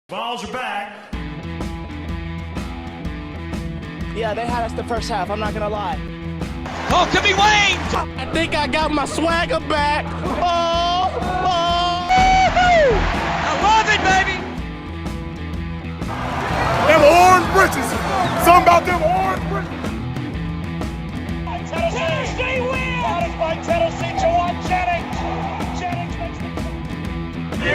Balls are back. Yeah, they had us the first half, I'm not gonna lie. Oh, could be Wayne! I think I got my swagger back. Oh! I love it, baby! Them orange britches. Something about them orange britches. Tennessee wins! Bottom by Tennessee, Jawan Jennings. Jennings makes the... We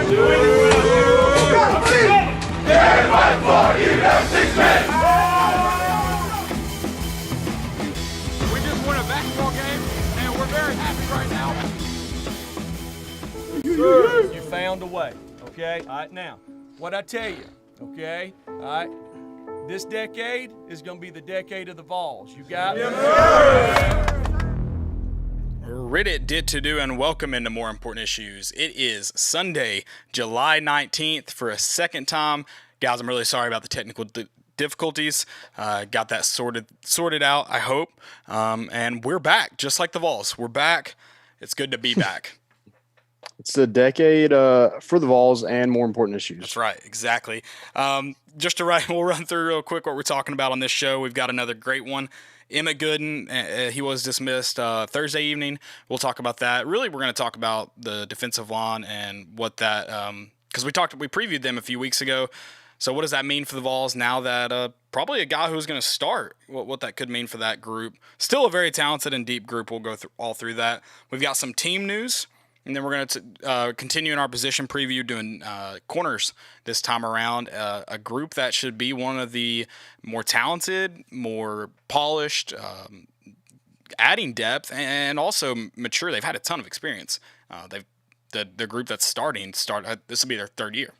just won a basketball game, and we're very happy right now. You found a way, okay? All right, now, what I tell you, okay? All right, this decade is going to be the decade of the Vols. You got me? Reddit did to do and welcome into more important issues. It is Sunday, July 19th for a second time. Guys, I'm really sorry about the technical difficulties. Got that sorted out, I hope. And we're back, just like the Vols. We're back. It's good to be back. It's the decade for the Vols and more important issues. That's right, exactly. We'll run through real quick what we're talking about on this show. We've got another great one. Emmit Gooden, he was dismissed Thursday evening. We'll talk about that. Really, we're going to talk about the defensive line and what that because we previewed them a few weeks ago. So what does that mean for the Vols now that probably a guy who's going to start, what that could mean for that group. Still a very talented and deep group. We'll go all through that. We've got some team news. And then we're going to continue in our position preview doing corners this time around. A group that should be one of the more talented, more polished, adding depth, and also mature. They've had a ton of experience. The group that's starting, this will be their third year.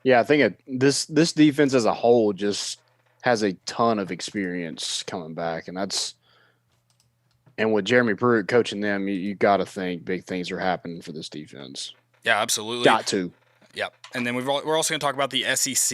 Yeah, I think this defense as a whole just has a ton of experience coming back, and with Jeremy Pruitt coaching them, you got to think big things are happening for this defense. Yeah, absolutely. Got to. Yep. And then we're also going to talk about the SEC.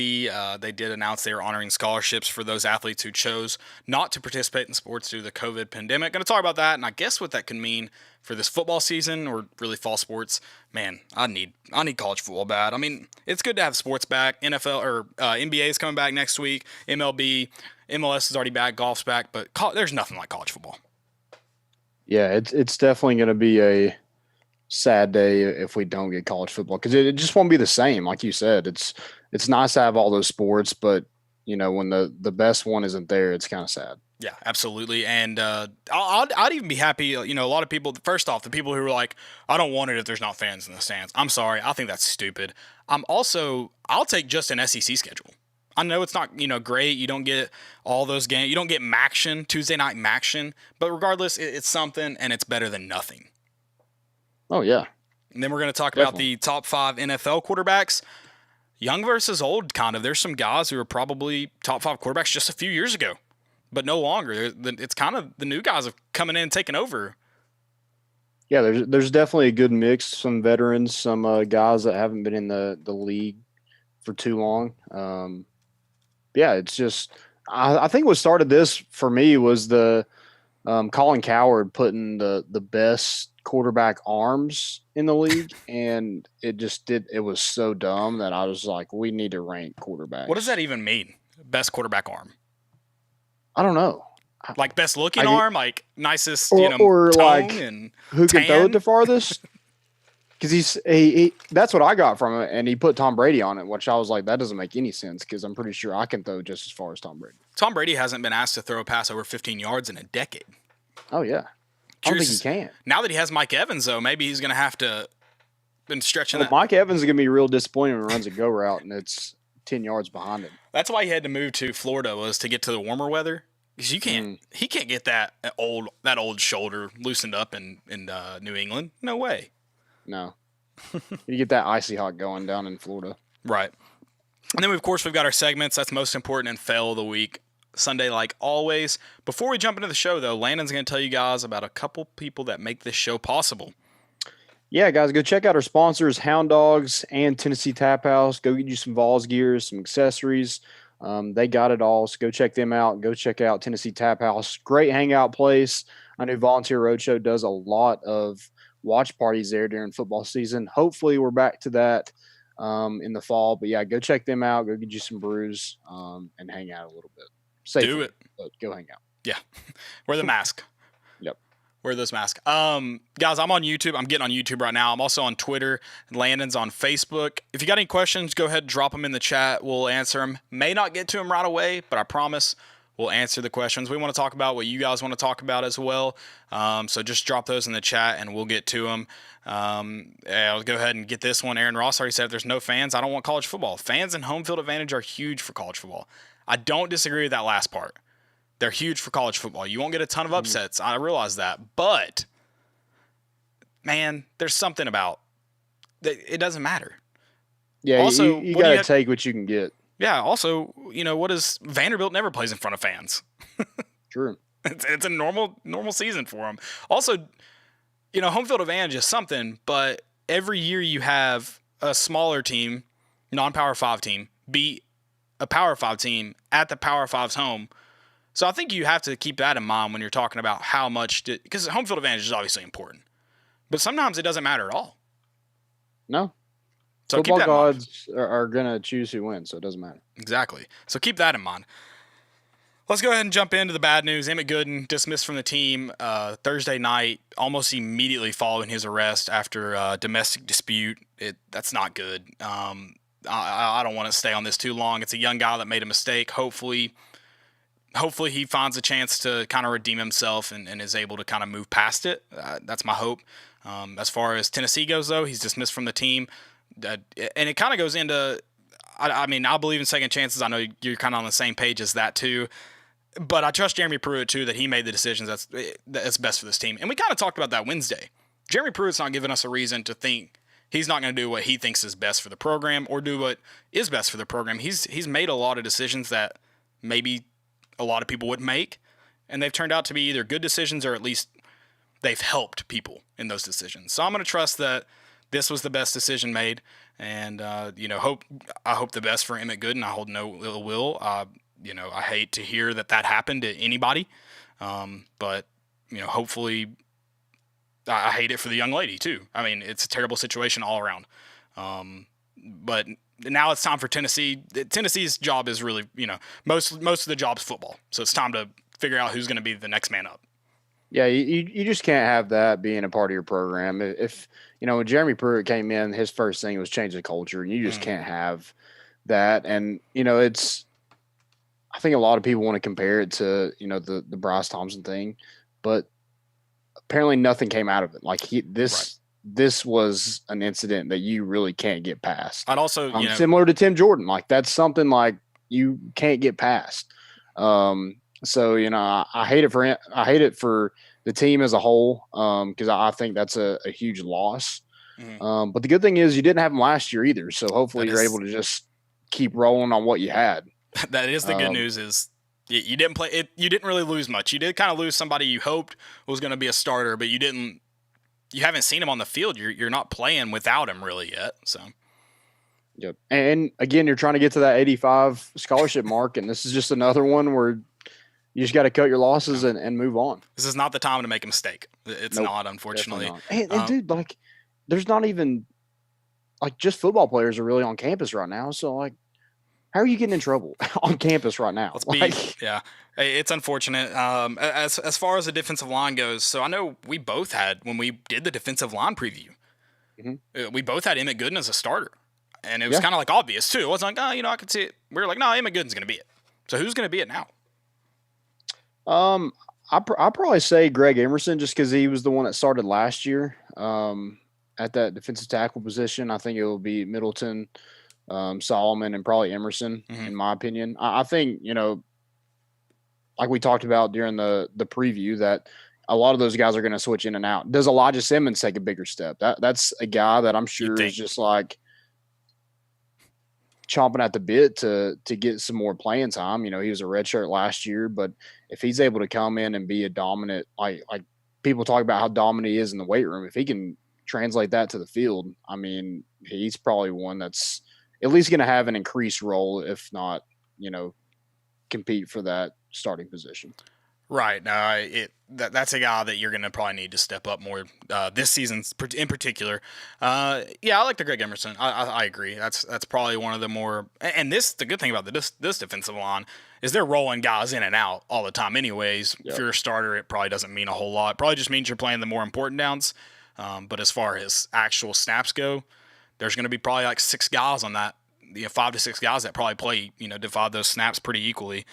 They did announce they were honoring scholarships for those athletes who chose not to participate in sports due to the COVID pandemic. Going to talk about that, and I guess what that could mean for this football season or really fall sports. Man, I need college football bad. I mean, it's good to have sports back. NFL or NBA is coming back next week. MLB, MLS is already back. Golf's back, but there's nothing like college football. Yeah, it's definitely going to be a sad day if we don't get college football because it just won't be the same. Like you said, it's nice to have all those sports, but when the best one isn't there, it's kind of sad. Yeah, absolutely. And I'd even be happy. A lot of people. First off, the people who are like, I don't want it if there's not fans in the stands. I'm sorry. I think that's stupid. I'll take just an SEC schedule. I know it's not, great. You don't get all those games. You don't get Maction, Tuesday night Maction. But regardless, it's something, and it's better than nothing. Oh, yeah. And then we're going to talk about the top 5 NFL quarterbacks. Young versus old, kind of. There's some guys who are probably top 5 quarterbacks just a few years ago, but no longer. It's kind of the new guys have coming in and taking over. Yeah, there's definitely a good mix. Some veterans, some guys that haven't been in the league for too long. Yeah, it's just I think what started this for me was the Colin Cowherd putting the best quarterback arms in the league, and it was so dumb that I was like, we need to rank quarterbacks. What does that even mean? Best quarterback arm? I don't know. Like best looking arm, like nicest, or tone like and who can tan? throw it the farthest. Because he that's what I got from it, and he put Tom Brady on it, which I was like, that doesn't make any sense because I'm pretty sure I can throw just as far as Tom Brady. Tom Brady hasn't been asked to throw a pass over 15 yards in a decade. Oh, yeah. I don't think he can. Now that he has Mike Evans, though, maybe he's going to have to been stretching that. Mike Evans is going to be real disappointed when he runs a go route, and it's 10 yards behind him. That's why he had to move to Florida, was to get to the warmer weather. Because he can't get that old shoulder loosened up in New England. No way. No. You get that icy hot going down in Florida. Right. And then, of course, we've got our segments. That's most important and fail of the week. Sunday, like always. Before we jump into the show, though, Landon's going to tell you guys about a couple people that make this show possible. Yeah, guys, go check out our sponsors, Hound Dogs and Tennessee Tap House. Go get you some Vols gear, some accessories. They got it all, so go check them out. Go check out Tennessee Tap House. Great hangout place. I know Volunteer Roadshow does a lot of watch parties there during football season. Hopefully we're back to that in the fall. But yeah, go check them out. Go get you some brews and hang out a little bit. Safely, Do it. but go hang out. Yeah. Wear the mask. Yep. Wear those masks. Guys, I'm on YouTube. I'm getting on YouTube right now. I'm also on Twitter. Landon's on Facebook. If you got any questions, go ahead and drop them in the chat. We'll answer them. May not get to them right away, but I promise we'll answer the questions. We want to talk about what you guys want to talk about as well. So just drop those in the chat and we'll get to them. I'll go ahead and get this one. Aaron Ross already said if there's no fans, I don't want college football. Fans and home field advantage are huge for college football. I don't disagree with that last part. They're huge for college football. You won't get a ton of upsets. I realize that. But, man, there's something about it doesn't matter. Yeah, also, you got to take what you can get. Yeah, also, what is Vanderbilt never plays in front of fans. True. It's a normal season for them. Also, home field advantage is something, but every year you have a smaller team, non-Power 5 team, beat a Power 5 team at the Power 5's home. So I think you have to keep that in mind when you're talking about how much – because home field advantage is obviously important. But sometimes it doesn't matter at all. No. So football keep that gods are going to choose who wins, so it doesn't matter. Exactly. So keep that in mind. Let's go ahead and jump into the bad news. Emmit Gooden dismissed from the team Thursday night, almost immediately following his arrest after a domestic dispute. That's not good. I don't want to stay on this too long. It's a young guy that made a mistake. Hopefully he finds a chance to kind of redeem himself and is able to kind of move past it. That's my hope. As far as Tennessee goes, though, he's dismissed from the team. And it kind of goes into, I mean, I believe in second chances. I know you're kind of on the same page as that, too. But I trust Jeremy Pruitt, too, that he made the decisions that's best for this team. And we kind of talked about that Wednesday. Jeremy Pruitt's not giving us a reason to think he's not going to do what he thinks is best for the program or do what is best for the program. He's made a lot of decisions that maybe a lot of people would make, and they've turned out to be either good decisions or at least they've helped people in those decisions. So I'm going to trust that this was the best decision made, and I hope the best for Emmit Gooden. I hold no ill will. I hate to hear that happened to anybody, but hopefully, I hate it for the young lady too. I mean, it's a terrible situation all around. But now it's time for Tennessee. Tennessee's job is really, most of the job's football. So it's time to figure out who's going to be the next man up. Yeah, you just can't have that being a part of your program. If when Jeremy Pruitt came in, his first thing was change the culture, and you just can't have that. And I think a lot of people want to compare it to the Bryce Thompson thing, but apparently nothing came out of it. Like this was an incident that you really can't get past. I'd also, similar to Tim Jordan, like that's something like you can't get past. So I hate it for him. I hate it for the team as a whole because I think that's a huge loss. Mm-hmm. But the good thing is you didn't have him last year either. So hopefully you're able to just keep rolling on what you had. That is the good news is you didn't play it. You didn't really lose much. You did kind of lose somebody you hoped was going to be a starter, but you haven't seen him on the field. You're not playing without him really yet. So. Yep. And again, you're trying to get to that 85 scholarship mark, and this is just another one where you just got to cut your losses and move on. This is not the time to make a mistake. It's not, unfortunately. Not. And dude, like, there's not even just football players are really on campus right now. So how are you getting in trouble on campus right now? Yeah, it's unfortunate. As far as the defensive line goes, so I know we both had when we did the defensive line preview, we both had Emmit Gooden as a starter. And it was kind of obvious too. It wasn't I could see it. We were like, no, Emmit Gooden's going to be it. So who's going to be it now? I'll probably say Greg Emerson just because he was the one that started last year at that defensive tackle position. I think it will be Middleton, Solomon, and probably Emerson, in my opinion. I think, like we talked about during the preview, that a lot of those guys are going to switch in and out. Does Elijah Simmons take a bigger step? That's a guy that I'm sure is just chomping at the bit to get some more playing time. He was a redshirt last year, but if he's able to come in and be a dominant, like people talk about how dominant he is in the weight room, if he can translate that to the field, I mean, he's probably one that's at least going to have an increased role, if not, compete for that starting position. Right. No, that's a guy that you're going to probably need to step up more this season in particular. Yeah, I like the Greg Emerson. I agree. That's probably one of the more. And the good thing about this defensive line is they're rolling guys in and out all the time. Anyways, If you're a starter, it probably doesn't mean a whole lot. It probably just means you're playing the more important downs. But as far as actual snaps go, there's going to be probably like 6 guys on that. 5 to 6 guys that probably play. Divide those snaps pretty equally.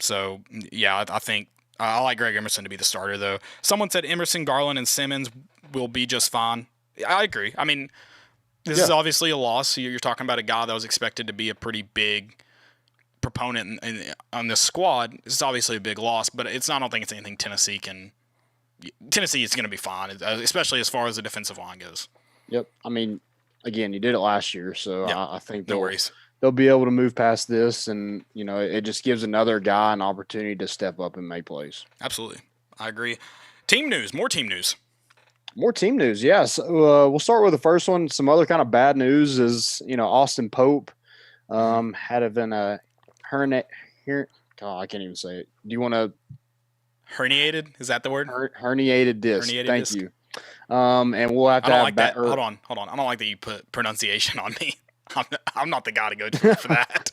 So yeah, I think I like Greg Emerson to be the starter though. Someone said Emerson, Garland, and Simmons will be just fine. I agree. I mean, this is obviously a loss. You're talking about a guy that was expected to be a pretty big proponent on this squad. It's obviously a big loss, but I don't think it's anything Tennessee is going to be fine, especially as far as the defensive line goes. Yep. I mean, again, you did it last year, so I think no worries. They'll be able to move past this, and it just gives another guy an opportunity to step up and make plays. Absolutely, I agree. Team news, more team news. Yes. We'll start with the first one. Some other kind of bad news is Austin Pope had a I can't even say it. Do you want to herniated? Is that the word? Herniated disc. Thank you. And we'll have to have like that. Hold on. I don't like that you put pronunciation on me. I'm not the guy to go to for that.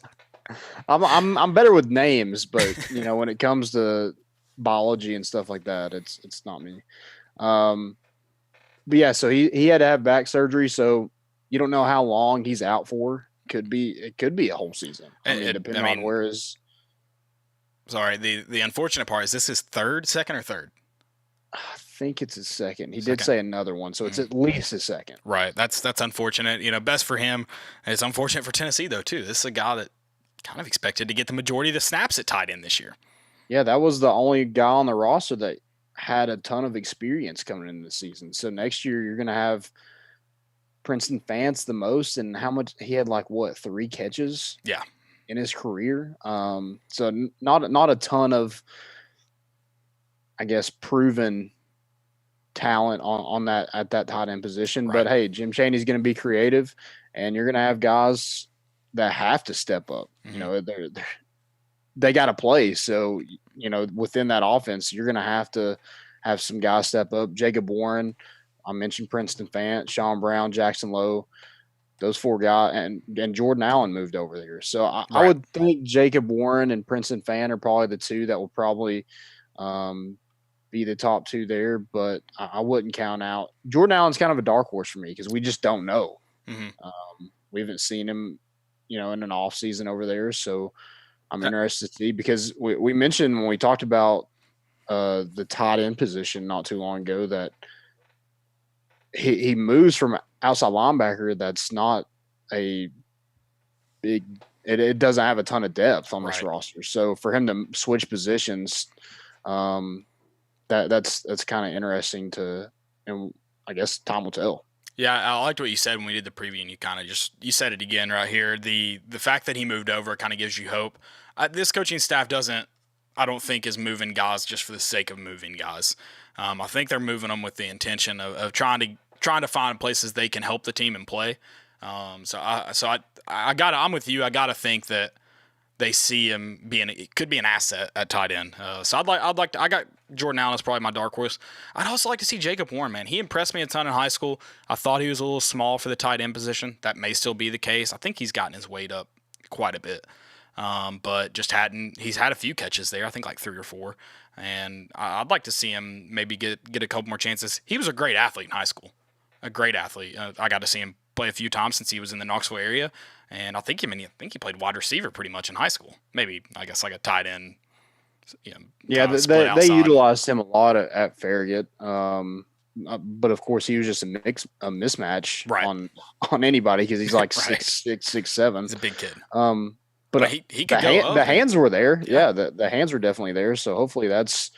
I'm better with names, but when it comes to biology and stuff like that, it's not me. But yeah, so he had to have back surgery, so you don't know how long he's out for. It could be a whole season. Depending on where his. Sorry, the unfortunate part is this is second or third. I think it's his second. He did say another one, so it's at least his second. Right. That's unfortunate. Best for him. It's unfortunate for Tennessee though too. This is a guy that kind of expected to get the majority of the snaps at tight end this year. Yeah, that was the only guy on the roster that had a ton of experience coming into the season. So next year you're going to have Princeton Fance the most, and how much he had 3 catches? Yeah. In his career. So not a ton of, I guess, proven talent on that at that tight end position. Right. But hey, Jim Chaney's going to be creative, and you're going to have guys that have to step up. Mm-hmm. They got to play. So within that offense, you're going to have some guys step up. Jacob Warren, I mentioned Princeton Fant, Sean Brown, Jackson Lowe. Those 4 guys, and Jordan Allen moved over there. So I would think Jacob Warren and Princeton Fant are probably the 2 that will probably be the top 2 there, but I wouldn't count out. Jordan Allen's kind of a dark horse for me because we just don't know. Mm-hmm. We haven't seen him, in an off season over there. So I'm interested to see, because we mentioned when we talked about the tight end position not too long ago that he moves from outside linebacker. That's not a big. It doesn't have a ton of depth on this roster. So for him to switch positions, that's kind of interesting and I guess time will tell. Yeah, I liked what you said when we did the preview, and you kind of you said it again right here. The fact that he moved over kind of gives you hope. This coaching staff I don't think is moving guys just for the sake of moving guys. I think they're moving them with the intention of trying to find places they can help the team and play. I'm with you. I gotta think that they see him it could be an asset at tight end. So I got Jordan Allen as probably my dark horse. I'd also like to see Jacob Warren, man. He impressed me a ton in high school. I thought he was a little small for the tight end position. That may still be the case. I think he's gotten his weight up quite a bit. But he's had a few catches there. I think 3 or 4. And I'd like to see him maybe get a couple more chances. He was a great athlete in high school. A great athlete. I got to see him play a few times since he was in the Knoxville area. And I think he played wide receiver pretty much in high school. Maybe, I guess, a tight end. They utilized him a lot at Farragut. But of course, he was just a mismatch on anybody because he's 6'6", 6'7". He's a big kid. But he could go the hands were there. Yeah, the hands were definitely there. So hopefully that's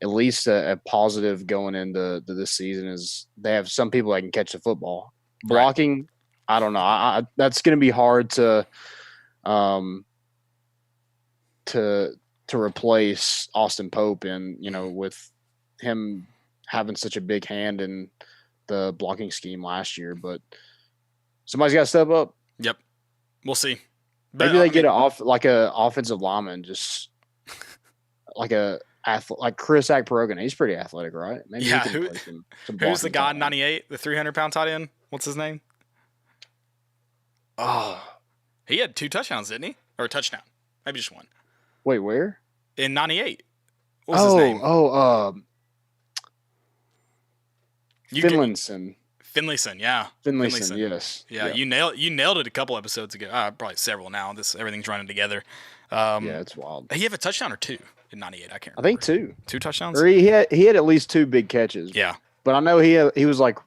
at least a positive going into this season, is they have some people that can catch the football. Blocking, I don't know. That's going to be hard to replace Austin Pope, and with him having such a big hand in the blocking scheme last year. But somebody's got to step up. Yep, we'll see. Maybe they get an offensive lineman, just like a like Chris Akperogan. He's pretty athletic, right? Maybe Yeah, he can play some who's the blocking guy tight in end. 98, the 300-pound tight end? What's his name? Oh, he had 2 touchdowns, didn't he? Or a touchdown. Maybe just one. Wait, where? In 98. What was his name? Finlayson. Finlayson, yeah. Finlayson, yes. Yeah, you nailed it a couple episodes ago. Probably several now. Everything's running together. Yeah, it's wild. He had a touchdown or 2 in 98. I can't remember. I think 2. 2 touchdowns? Or he had at least 2 big catches. Yeah. But I know he was like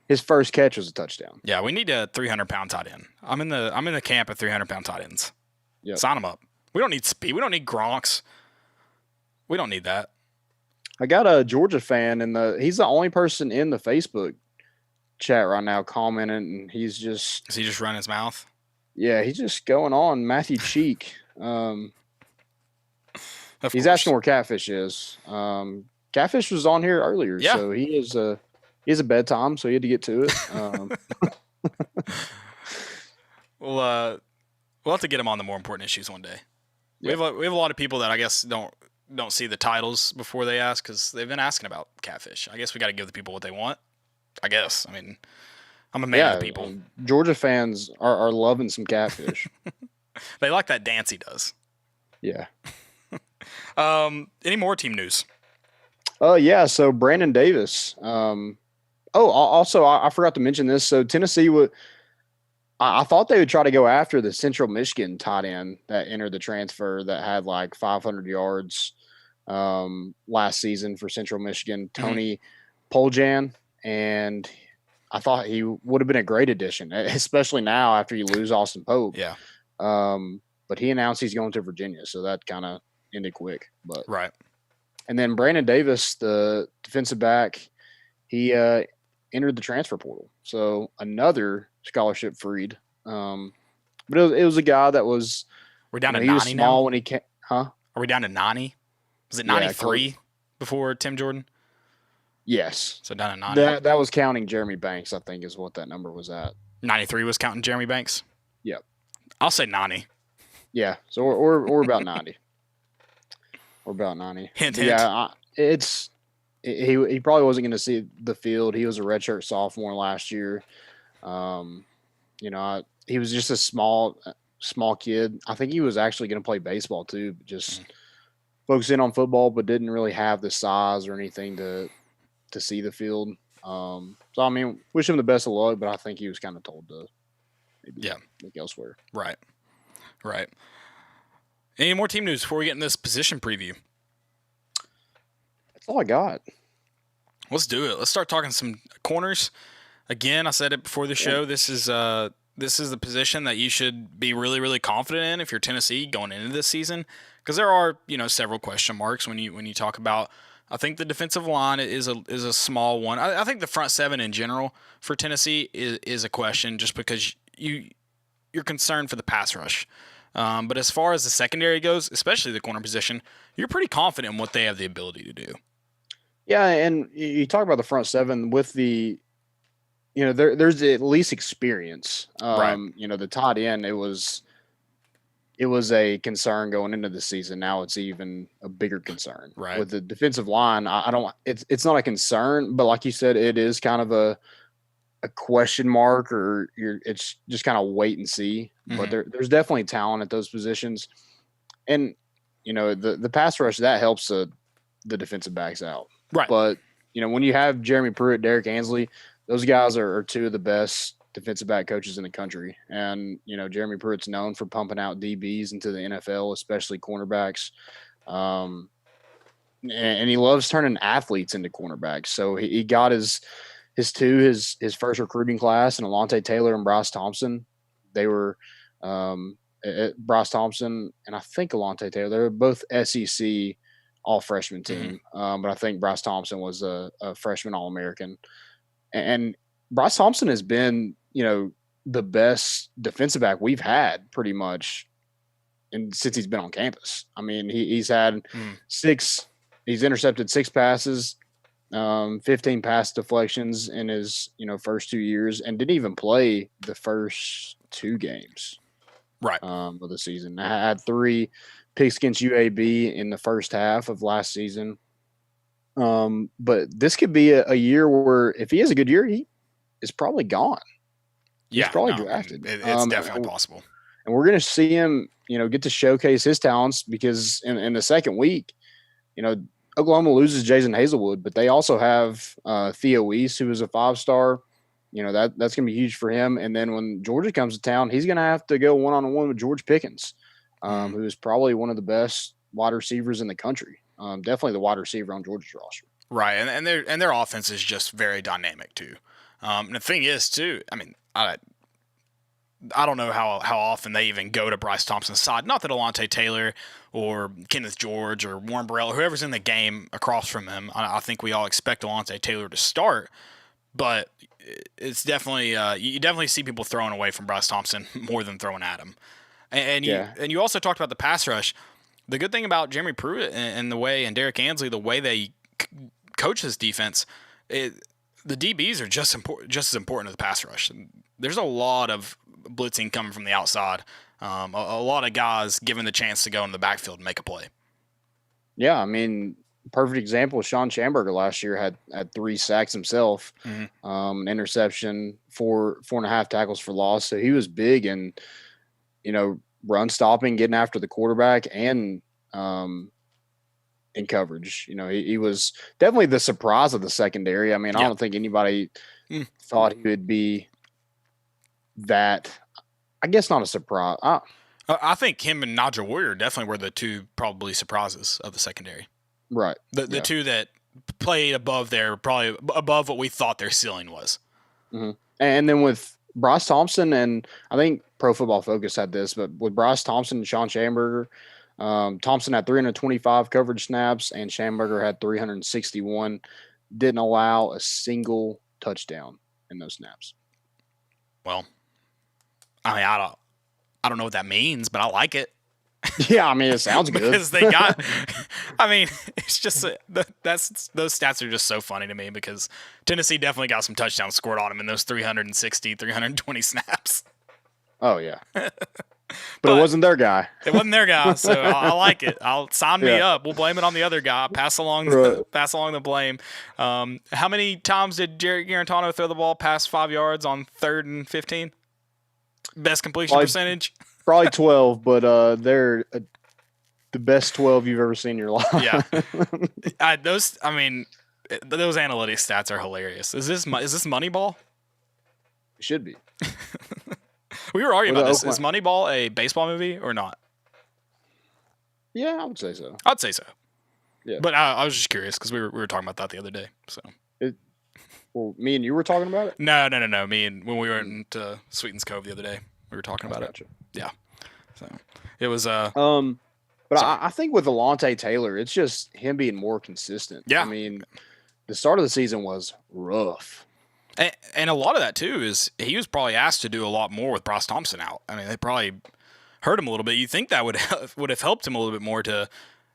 his first catch was a touchdown. Yeah, we need a 300-pound tight end. I'm in the camp of 300-pound tight ends. Yep. Sign them up. We don't need speed. We don't need Gronks. We don't need that. I got a Georgia fan, and he's the only person in the Facebook chat right now commenting, and he's just... Is he just running his mouth? Yeah, he's just going on. Matthew Cheek. He's course. asking where Catfish is. Catfish was on here earlier, Yeah. so he has a bedtime, so he had to get to it. We'll have to get him on the more important issues one day. Yeah. We have a lot of people that I guess don't see the titles before they ask because they've been asking about Catfish. I guess we got to give the people what they want. I guess. I mean, I'm a man of the people. Georgia fans are loving some Catfish. They like that dance he does. Yeah. Any more team news? Yeah. So Brandon Davis. Also, I forgot to mention this. So Tennessee would. I thought they would try to go after the Central Michigan tight end that entered the transfer that had like 500 yards last season for Central Michigan, Tony Poljan, and I thought he would have been a great addition, especially now after you lose Austin Pope. Yeah. But he announced he's going to Virginia, so that kind of ended quick. But right. And then Brandon Davis, the defensive back, he entered the transfer portal, so another scholarship freed. But it was a guy that was. We're down to he was 90 small now. When he came, huh? Are we down to 90? Was it 93 before Tim Jordan? Yes. So down to 90. That was counting Jeremy Banks, I think, is what that number was at. 93 was counting Jeremy Banks. Yep. I'll say 90. Yeah. So we're about 90. We're about 90. Hint. Yeah. He probably wasn't going to see the field. He was a redshirt sophomore last year. He was just a small kid. I think he was actually going to play baseball too, but just focusing on football, but didn't really have the size or anything to see the field. So I mean, wish him the best of luck, but I think he was kind of told to maybe look elsewhere. Right. Any more team news before we get in this position preview? That's all I got. Let's do it. Let's start talking some corners. Again, I said it before the show. This is the position that you should be really, really confident in if you're Tennessee going into this season, because there are several question marks when you talk about. I think the defensive line is a small one. I think the front seven in general for Tennessee is a question, just because you're concerned for the pass rush. But as far as the secondary goes, especially the corner position, you're pretty confident in what they have the ability to do. Yeah, and you talk about the front seven with the, there's at least experience. Right. The tight end, it was a concern going into the season. Now it's even a bigger concern. Right. With the defensive line, it's not a concern, but like you said, it is kind of a question mark, or it's just kind of wait and see. Mm-hmm. But there's definitely talent at those positions, and the pass rush that helps the defensive backs out. Right. But when you have Jeremy Pruitt, Derek Ansley, those guys are two of the best defensive back coaches in the country. And Jeremy Pruitt's known for pumping out DBs into the NFL, especially cornerbacks. And he loves turning athletes into cornerbacks. So he got his first recruiting class, and Alontae Taylor and Bryce Thompson. They were Bryce Thompson and I think Alontae Taylor. They were both SEC all freshman team. Mm-hmm. But I think Bryce Thompson was a freshman All-American. And Bryce Thompson has been, the best defensive back we've had pretty much since he's been on campus. I mean, he's had he's intercepted 6 passes, 15 pass deflections in his, first 2 years, and didn't even play the first 2 games. Right. of the season. I had 3 picks against UAB in the first half of last season. But this could be a year where if he has a good year, he is probably gone. He's probably drafted. It's definitely possible. And we're going to see him, get to showcase his talents because in the second week, Oklahoma loses Jason Hazelwood, but they also have Theo Weiss, who is a 5-star. That's going to be huge for him. And then when Georgia comes to town, he's going to have to go one-on-one with George Pickens, who is probably one of the best wide receivers in the country. Definitely the wide receiver on Georgia's roster. Right, and their offense is just very dynamic too. And the thing is too, I mean, I don't know how often they even go to Bryce Thompson's side. Not that Alontae Taylor or Kenneth George or Warren Burrell, whoever's in the game across from him, I think we all expect Alontae Taylor to start. But it's definitely you definitely see people throwing away from Bryce Thompson more than throwing at him. And you also talked about the pass rush. The good thing about Jeremy Pruitt and Derek Ansley, the way they coach this defense, the DBs are just as important as the pass rush. There's a lot of blitzing coming from the outside. A lot of guys given the chance to go into the backfield and make a play. Yeah, I mean, perfect example. Sean Schamberger last year had 3 sacks himself, an interception, 4.5 tackles for loss. So he was big and run stopping, getting after the quarterback, and in coverage. He was definitely the surprise of the secondary. I mean, I don't think anybody thought he would be that. I guess not a surprise. I think him and Nigel Warrior definitely were the 2 probably surprises of the secondary. Right. The 2 that played probably above what we thought their ceiling was. Mm-hmm. And then with Bryce Thompson, and I think Pro Football Focus had this, but with Bryce Thompson and Sean Schamberger, Thompson had 325 coverage snaps and Schamberger had 361. Didn't allow a single touchdown in those snaps. Well, I mean, I don't know what that means, but I like it. Yeah, I mean, it sounds good. Because they got – I mean, it's just those stats are just so funny to me because Tennessee definitely got some touchdowns scored on them in those 320 snaps. Oh, yeah. But it wasn't their guy. It wasn't their guy, so I like it. I'll sign me up. We'll blame it on the other guy. Pass along the blame. How many times did Jarrett Garantano throw the ball past 5 yards on 3rd and 15? Best completion percentage? Probably 12, but they're the best 12 you've ever seen in your life. Yeah. Those analytics stats are hilarious. Is this Moneyball? It should be. We were arguing about this. Is Moneyball a baseball movie or not? Yeah, I would say so. I'd say so. Yeah. But I was just curious because we were talking about that the other day. So. Well, me and you were talking about it? No. When we went into Sweetens Cove the other day, we were talking about it. Yeah. So it was But I think with Alontae Taylor, it's just him being more consistent. Yeah. I mean, the start of the season was rough. And a lot of that, too, is he was probably asked to do a lot more with Bryce Thompson out. I mean, they probably hurt him a little bit. You'd think that would have helped him a little bit more to,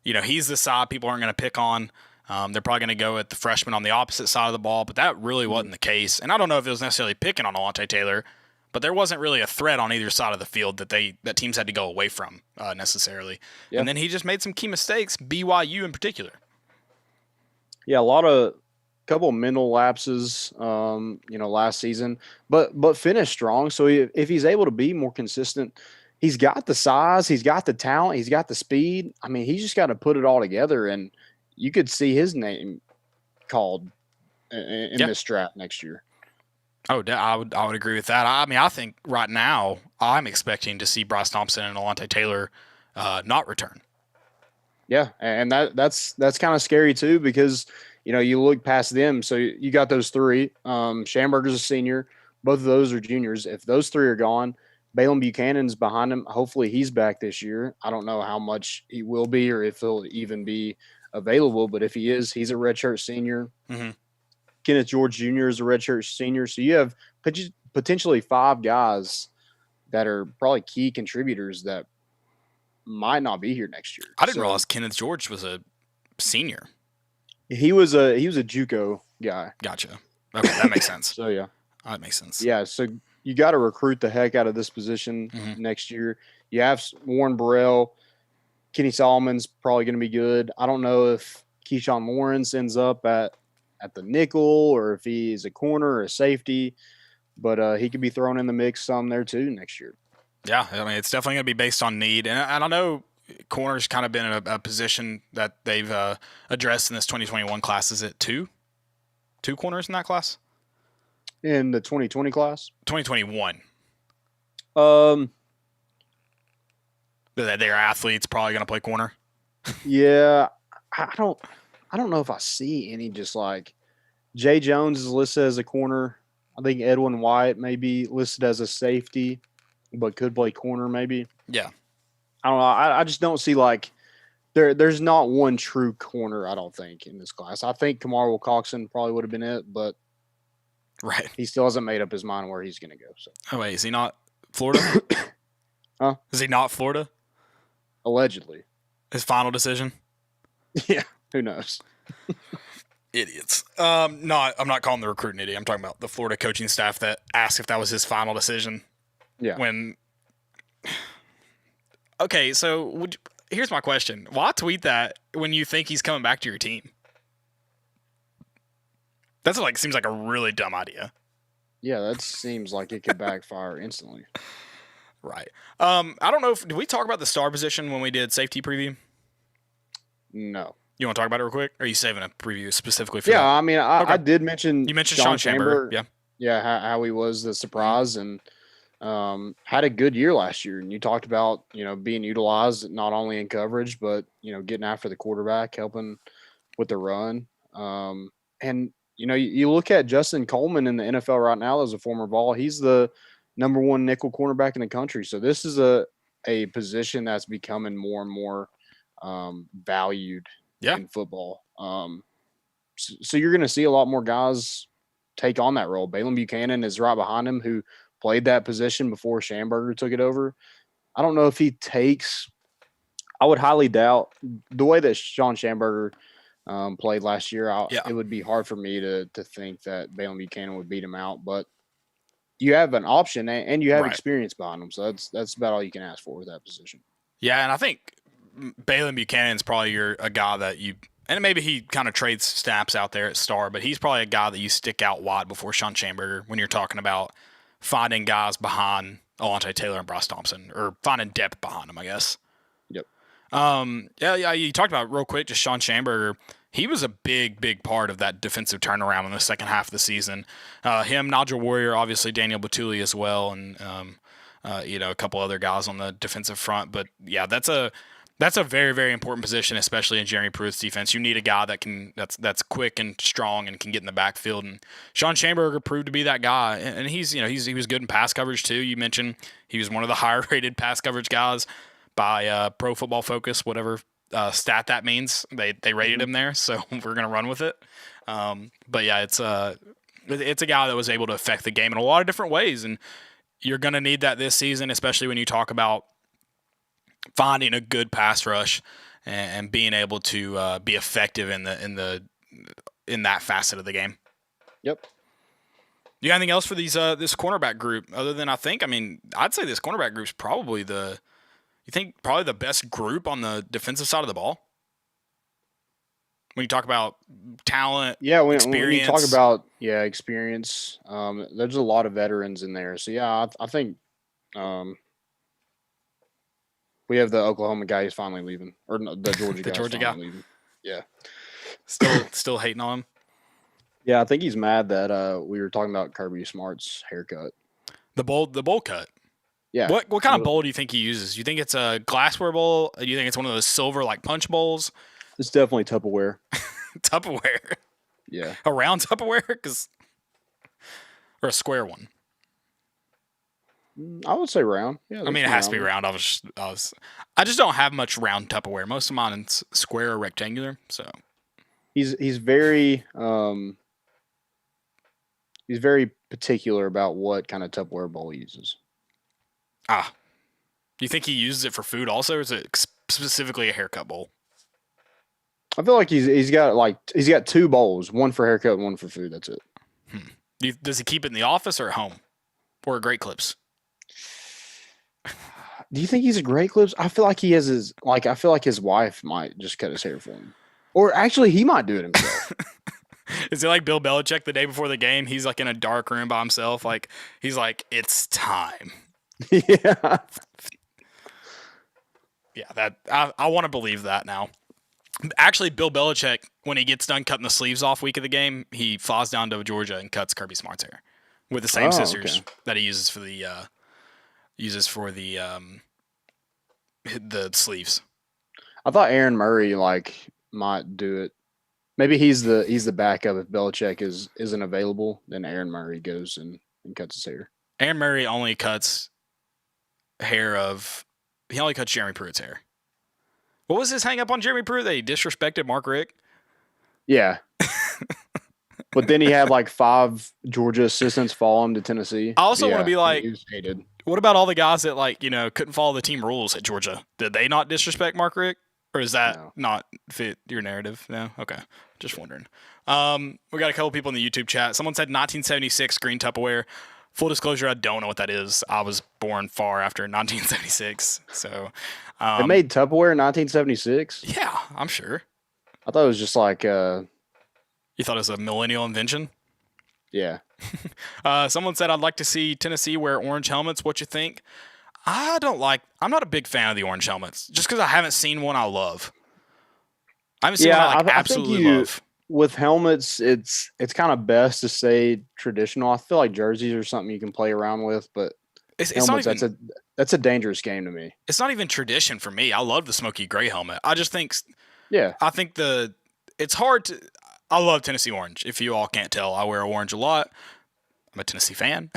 he's the side people aren't going to pick on. They're probably going to go at the freshman on the opposite side of the ball, but that really wasn't the case. And I don't know if it was necessarily picking on Alontae Taylor, but there wasn't really a threat on either side of the field that teams had to go away from necessarily. Yeah. And then he just made some key mistakes, BYU in particular. Yeah, couple of mental lapses, last season, but finished strong. So if he's able to be more consistent, he's got the size, he's got the talent, he's got the speed. I mean, he's just got to put it all together, and you could see his name called in this draft next year. Oh, I would agree with that. I mean, I think right now I'm expecting to see Bryce Thompson and Alontae Taylor not return. Yeah, and that's kind of scary too because you look past them. So you got those 3. Schamberger's a senior. Both of those are juniors. If those 3 are gone, Balaam Buchanan's behind him. Hopefully he's back this year. I don't know how much he will be or if he'll even be available, but if he is, he's a redshirt senior. Mm-hmm. Kenneth George Jr. is a redshirt senior. So you have potentially 5 guys that are probably key contributors that might not be here next year. I didn't realize Kenneth George was a senior. He was a JUCO guy. Gotcha. Okay, that makes sense. So yeah, that makes sense. Yeah. So you got to recruit the heck out of this position next year. You have Warren Burrell, Kenny Solomon's probably going to be good. I don't know if Keyshawn Lawrence ends up at the nickel or if he is a corner or a safety, but he could be thrown in the mix some there too next year. Yeah, I mean, it's definitely going to be based on need. And I know corner's kind of been in a position that they've addressed in this 2021 class. Is it two corners in that class? In the 2020 class? 2021. Their athletes probably going to play corner. Yeah, I don't know if I see any just like Jay Jones is listed as a corner. I think Edwin White may be listed as a safety, but could play corner maybe. Yeah. I don't know. I just don't see like there's not one true corner, I don't think, in this class. I think Kamar Wilcoxon probably would have been it, but right. He still hasn't made up his mind where he's going to go. So. Oh, wait, is he not Florida? Huh? Is he not Florida? Allegedly. His final decision? Yeah, who knows? Idiots. I'm not calling the recruiting idiot. I'm talking about the Florida coaching staff that asked if that was his final decision. Yeah. Okay, so here's my question. Why tweet that when you think he's coming back to your team? That's seems like a really dumb idea. Yeah, that seems like it could backfire instantly. Right. I don't know did we talk about the star position when we did safety preview? No. You want to talk about it real quick? Or are you saving a preview specifically for that? I mean, I did mention. You mentioned Sean Chamberlain. Yeah. Yeah, how he was the surprise and had a good year last year. And you talked about, being utilized not only in coverage, but, getting after the quarterback, helping with the run. And, you look at Justin Coleman in the NFL right now as a former Vol. He's the number one nickel cornerback in the country. So this is a position that's becoming more and more valued in football. So you're going to see a lot more guys take on that role. Balaam Buchanan is right behind him, who played that position before Schamberger took it over. I don't know if he takes – I would highly doubt the way that Sean Schamberger played last year. It would be hard for me to think that Balaam Buchanan would beat him out. But you have an option and you have experience behind him. So that's about all you can ask for with that position. Yeah, and I think Balaam Buchanan's probably a guy that you – and maybe he kind of trades snaps out there at star, but he's probably a guy that you stick out wide before Sean Schamberger when you're talking about finding guys behind Alontae Taylor and Bryce Thompson, or finding depth behind them, I guess. Yep. Yeah. You talked about real quick, just Sean Schamberger. He was a big part of that defensive turnaround in the second half of the season. Him, Nigel Warrior, obviously Daniel Batuli as well, and a couple other guys on the defensive front. But yeah, that's a very, very important position, especially in Jeremy Pruitt's defense. You need a guy that's quick and strong and can get in the backfield. And Sean Schamberger proved to be that guy. And he was good in pass coverage too. You mentioned he was one of the higher rated pass coverage guys by Pro Football Focus, whatever stat that means. They rated him there, so we're gonna run with it. But yeah, it's a guy that was able to affect the game in a lot of different ways, and you're gonna need that this season, especially when you talk about finding a good pass rush and being able to be effective in that facet of the game. Yep. You got anything else for this cornerback group other than I'd say this cornerback group's probably the best group on the defensive side of the ball? When you talk about talent, experience. When you talk about experience, there's a lot of veterans in there. So yeah, I think we have the Oklahoma guy who's finally leaving, or no, the Georgia guy. Georgia guy leaving. Yeah, still hating on him. Yeah, I think he's mad that we were talking about Kirby Smart's haircut. The bowl cut. Yeah. What kind of bowl do you think he uses? You think it's a glassware bowl? Do you think it's one of those silver punch bowls? It's definitely Tupperware. Tupperware. Yeah. A round Tupperware, or a square one. I would say round. Yeah. It has to be round. I just don't have much round Tupperware. Most of mine is square or rectangular. So he's very particular about what kind of Tupperware bowl he uses. Do you think he uses it for food also, or is it specifically a haircut bowl? I feel like he's got two bowls, one for haircut and one for food. That's it. Does he keep it in the office or at home? or a Great Clips? Do you think he's a Great Clips? I feel like he has his I feel like his wife might just cut his hair for him, or actually he might do it himself. Is it like Bill Belichick the day before the game? He's like in a dark room by himself. Like he's like, it's time. Yeah. Yeah, that I want to believe that now. Actually, Bill Belichick, when he gets done cutting the sleeves off week of the game, he flies down to Georgia and cuts Kirby Smart's hair with the same scissors that he uses for the sleeves. I thought Aaron Murray might do it. Maybe he's the backup if Belichick isn't available. Then Aaron Murray goes and cuts his hair. Aaron Murray only cuts Jeremy Pruitt's hair. What was his hang up on Jeremy Pruitt that he disrespected Mark Richt? Yeah. But then he had 5 Georgia assistants follow him to Tennessee. I also want to be like, he was hated. What about all the guys that couldn't follow the team rules at Georgia? Did they not disrespect Mark Richt? Or is that not fit your narrative? No? Okay. Just wondering. We got a couple people in the YouTube chat. Someone said 1976 green Tupperware. Full disclosure, I don't know what that is. I was born far after 1976. So they made Tupperware in 1976? Yeah, I'm sure. I thought it was just You thought it was a millennial invention? Yeah. Someone said, I'd like to see Tennessee wear orange helmets. What you think? I'm not a big fan of the orange helmets just because I haven't seen one I love. I haven't seen one I absolutely love. With helmets, it's kind of best to say traditional. I feel like jerseys are something you can play around with, but it's helmets, not even, that's a dangerous game to me. It's not even tradition for me. I love the smoky gray helmet. I just think it's hard to. I love Tennessee orange. If you all can't tell, I wear orange a lot. I'm a Tennessee fan.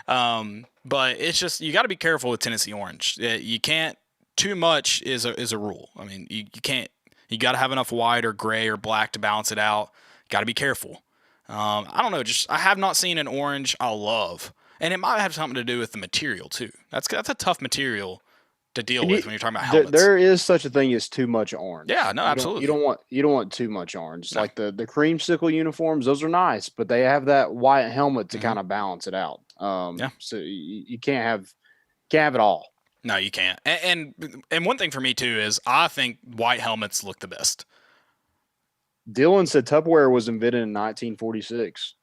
But it's just, you got to be careful with Tennessee orange. You can't, too much is a rule. I mean, you can't, you got to have enough white or gray or black to balance it out. Got to be careful. I don't know, I have not seen an orange I love. And it might have something to do with the material too. That's a tough material to deal with when you're talking about helmets. There is such a thing as too much orange. Yeah, no, absolutely. You don't want too much orange. No. Like the creamsicle uniforms, those are nice, but they have that white helmet to kind of balance it out. So you can't have it all. No, you can't. And one thing for me too is I think white helmets look the best. Dylan said Tupperware was invented in 1946.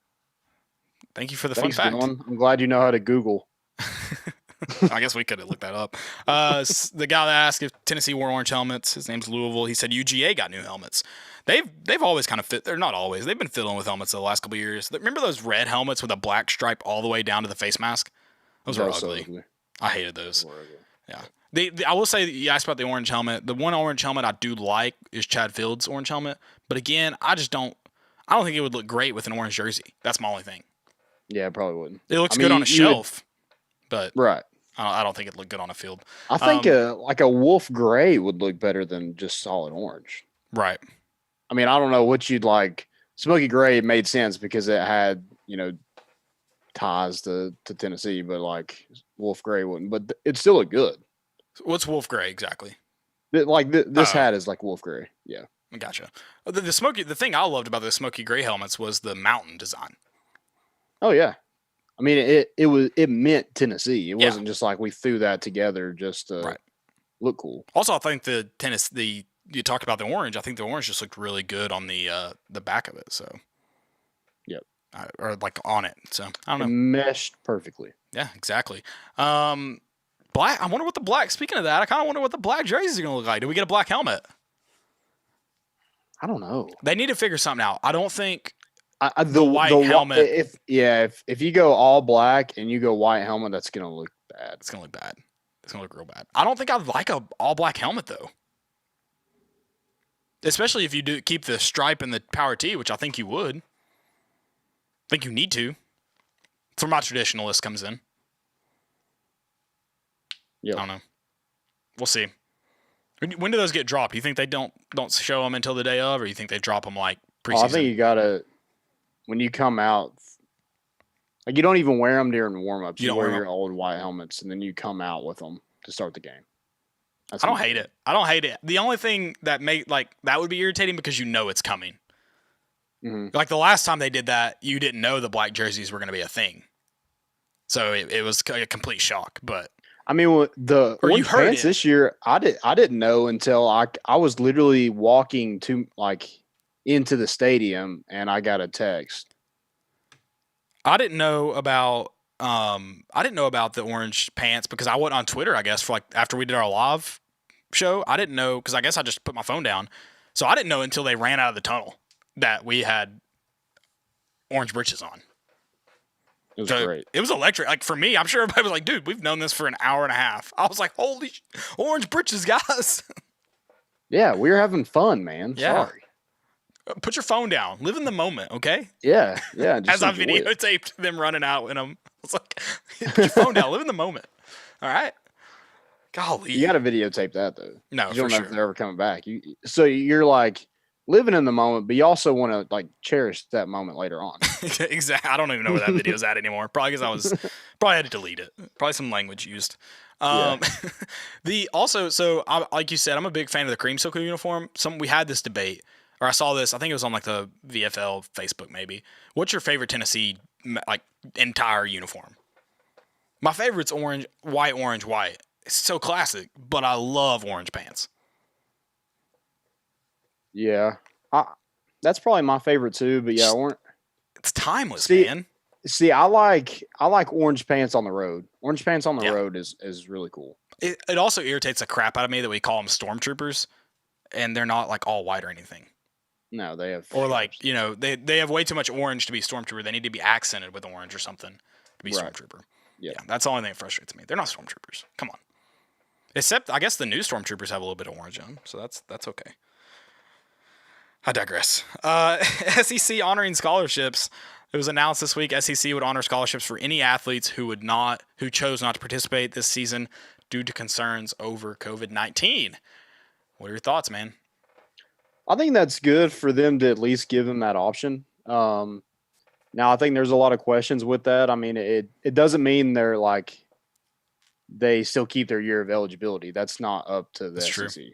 Thank you for the fun fact. Dylan. I'm glad you know how to Google. I guess we could have looked that up. The guy that asked if Tennessee wore orange helmets, his name's Louisville. He said UGA got new helmets. They've always kind of fit. They're not always. They've been fiddling with helmets the last couple of years. Remember those red helmets with a black stripe all the way down to the face mask? Those were ugly. I hated those. Yeah. I will say, you asked about the orange helmet. The one orange helmet I do like is Chad Fields' orange helmet. But again, I don't think it would look great with an orange jersey. That's my only thing. Yeah, it probably wouldn't. It looks good on a shelf, but right. I don't think it'd look good on a field. I think a wolf gray would look better than just solid orange. Right. I mean, I don't know what you'd like. Smoky gray made sense because it had, ties to Tennessee, but wolf gray wouldn't. But it still looked good. What's wolf gray exactly? This hat is like wolf gray. Yeah. Gotcha. The thing I loved about the smoky gray helmets was the mountain design. Oh yeah. I mean, it meant Tennessee. It wasn't just like we threw that together just to look cool. Also, I think you talked about the orange. I think the orange just looked really good on the back of it. So, yep, or on it. So I don't know. It meshed perfectly. Yeah, exactly. Black. I wonder what the black. Speaking of that, I kind of wonder what the black jerseys are going to look like. Do we get a black helmet? I don't know. They need to figure something out. I don't think. The white helmet. If you go all black and you go white helmet, that's gonna look bad. It's gonna look bad. It's gonna look real bad. I don't think I'd like a all black helmet though. Especially if you do keep the stripe and the power T, which I think you would. I think you need to. That's where my traditionalist comes in. Yeah. I don't know. We'll see. When do those get dropped? You think they don't show them until the day of, or you think they drop them preseason? I think you gotta. When you come out, you don't even wear them during warm-ups. You wear your old white helmets, and then you come out with them to start the game. I don't hate it. The only thing that that would be irritating because it's coming. Mm-hmm. The last time they did that, you didn't know the black jerseys were going to be a thing. So it was a complete shock. But I mean, the Or you orange heard pants it. this year, I didn't know until I was literally walking to into the stadium and I got a text. I didn't know about the orange pants because I went on Twitter, I guess, for after we did our live show. I didn't know because I guess I just put my phone down. So I didn't know until they ran out of the tunnel that we had orange breeches on. It was great. It was electric. Like for me, I'm sure everybody was like, dude, we've known this for an hour and a half. I was like, holy orange breeches, guys. Yeah, we were having fun, man. Yeah. Sorry. Put your phone down. Live in the moment, okay? Yeah. Just As I enjoy it. videotaped them running out in them. I was like, put your phone down. Live in the moment. All right? Golly. You got to videotape that though. No, You for don't know sure. if they're ever coming back. So you're like living in the moment, but you also want to cherish that moment later on. Exactly. I don't even know where that video's at anymore. Probably because probably had to delete it. Probably some language used. Like you said, I'm a big fan of the creamsicle uniform. We had this debate, or I saw this. I think it was on the VFL Facebook maybe. What's your favorite Tennessee entire uniform? My favorite's orange, white, orange, white. It's so classic, but I love orange pants. Yeah. That's probably my favorite too, but yeah, It's timeless, See, man. See, I like orange pants on the road. Orange pants on the road is really cool. It also irritates the crap out of me that we call them stormtroopers, and they're not all white or anything. No, they have Or they have way too much orange to be stormtrooper. They need to be accented with orange or something to be Right. stormtrooper. Yeah. That's the only thing that frustrates me. They're not stormtroopers. Come on. Except I guess the new stormtroopers have a little bit of orange in them, so that's okay. I digress. SEC honoring scholarships. It was announced this week SEC would honor scholarships for any athletes who chose not to participate this season due to concerns over COVID-19. What are your thoughts, man? I think that's good for them to at least give them that option. Now, I think there's a lot of questions with that. I mean, it doesn't mean they still keep their year of eligibility. That's not up to the SEC.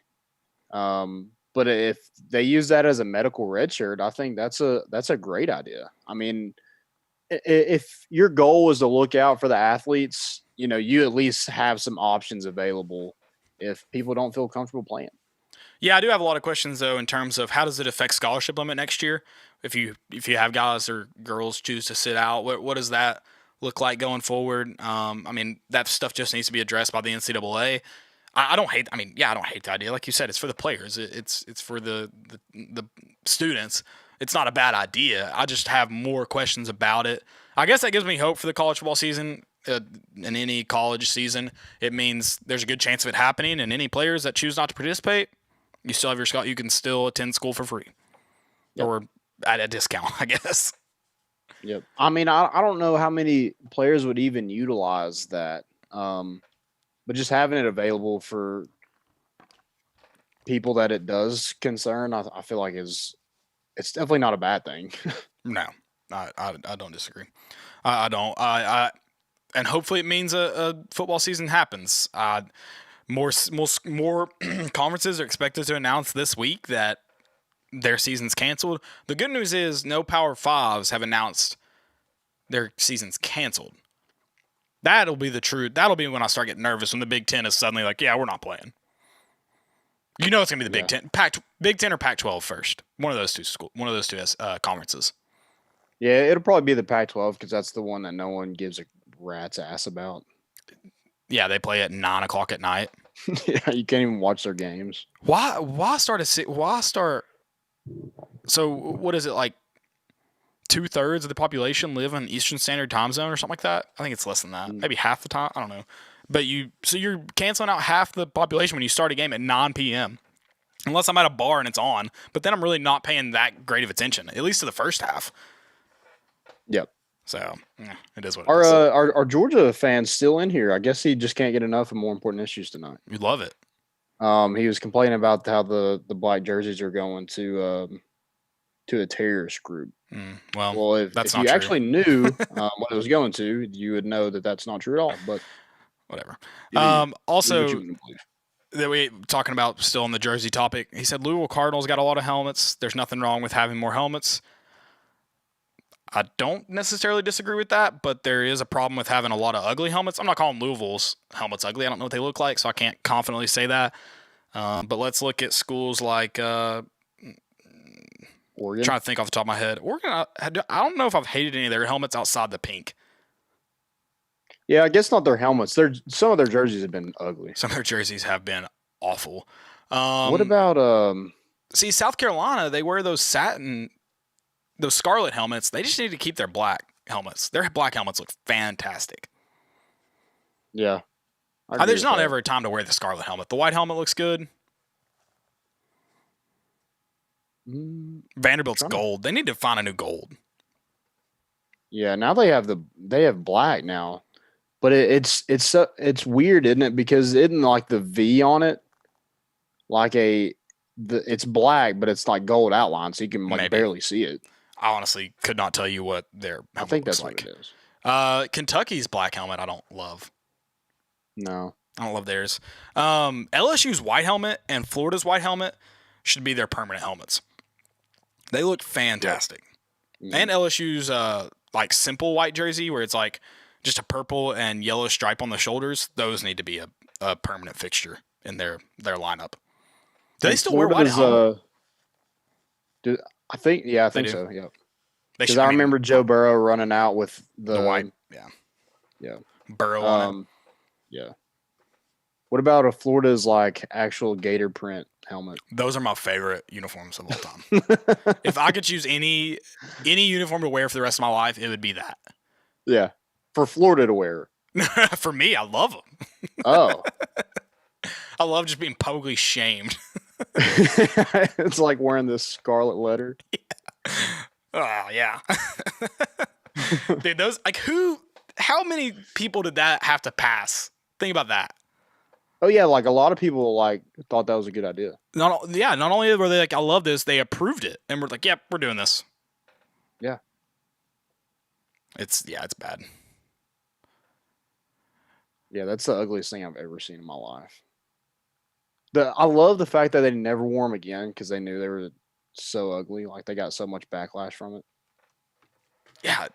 But if they use that as a medical red shirt, I think that's a great idea. I mean, if your goal is to look out for the athletes, you at least have some options available if people don't feel comfortable playing. Yeah, I do have a lot of questions though in terms of how does it affect scholarship limit next year? If you have guys or girls choose to sit out, what does that look like going forward? I mean, that stuff just needs to be addressed by the NCAA. I don't hate the idea. Like you said, it's for the players. It's for the students. It's not a bad idea. I just have more questions about it. I guess that gives me hope for the college football season. In any college season, it means there's a good chance of it happening. And any players that choose not to participate, you still have your scholarship. You can still attend school for free, or at a discount, I guess. Yep. I mean, I don't know how many players would even utilize that. But just having it available for people that it does concern, I feel like it's definitely not a bad thing. No, I don't disagree. I don't. And hopefully it means a football season happens. More conferences are expected to announce this week that their season's canceled. The good news is no Power Fives have announced their season's canceled. That'll be when I start getting nervous, when the Big Ten is suddenly like, yeah, we're not playing. It's going to be the Big Ten. Big Ten or Pac-12 first. One of those two conferences. Yeah, it'll probably be the Pac-12 because that's the one that no one gives a rat's ass about. Yeah, they play at 9 o'clock at night. Yeah, you can't even watch their games. Why start? So what is it, like 2/3 of the population live in Eastern Standard Time Zone or something like that? I think it's less than that. Maybe half the time. I don't know. But you're canceling out half the population when you start a game at 9 p.m. Unless I'm at a bar and it's on. But then I'm really not paying that great of attention, at least to the first half. Yep. So it is what it is. Our Georgia fans still in here. I guess he just can't get enough of more important issues tonight. We love it. He was complaining about how the black jerseys are going to a terrorist group. Well, if that's you not true. actually knew what it was going to, you would know that that's not true at all. But whatever. Also, that we talking about still on the jersey topic. He said Louisville Cardinals got a lot of helmets. There's nothing wrong with having more helmets. I don't necessarily disagree with that, but there is a problem with having a lot of ugly helmets. I'm not calling Louisville's helmets ugly. I don't know what they look like, so I can't confidently say that. But let's look at schools like Oregon. trying to think off the top of my head. Oregon, I don't know if I've hated any of their helmets outside the pink. Yeah, I guess not their helmets. Some of their jerseys have been ugly. Some of their jerseys have been awful. What about See, South Carolina, they wear those scarlet helmets. They just need to keep their black helmets. Their black helmets look fantastic. Yeah. There's not ever a time to wear the scarlet helmet. The white helmet looks good. Vanderbilt's gold. They need to find a new gold. Yeah, now they have black now. But it's weird, isn't it? Because isn't like the V on it like it's black, but it's like gold outline, so you can like barely see it. I honestly could not tell you what their helmet I think that's looks what like. it is. Kentucky's black helmet, I don't love. No, I don't love theirs. LSU's white helmet and Florida's white helmet should be their permanent helmets. They look fantastic. Yeah. And LSU's like simple white jersey where it's like just a purple and yellow stripe on the shoulders. Those need to be a permanent fixture in their lineup. Do they still wear white helmet? I think so. Yeah. Because I remember Joe Burrow running out with the white. Yeah. Burrow on it. Yeah. What about a Florida's like actual gator print helmet? Those are my favorite uniforms of all time. If I could choose any uniform to wear for the rest of my life, it would be that. Yeah. For Florida to wear. For me, I love them. Oh. I love just being publicly shamed. It's like wearing this scarlet letter. Oh, yeah. Dude, those, like, how many people did that have to pass? Think about that. Oh, yeah, like a lot of people like thought that was a good idea. Not only were they like, I love this, they approved it. And we're like, yep, we're doing this. Yeah. It's bad. Yeah, that's the ugliest thing I've ever seen in my life. I love the fact that they never wore them again because they knew they were so ugly. Like they got so much backlash from it. Yeah,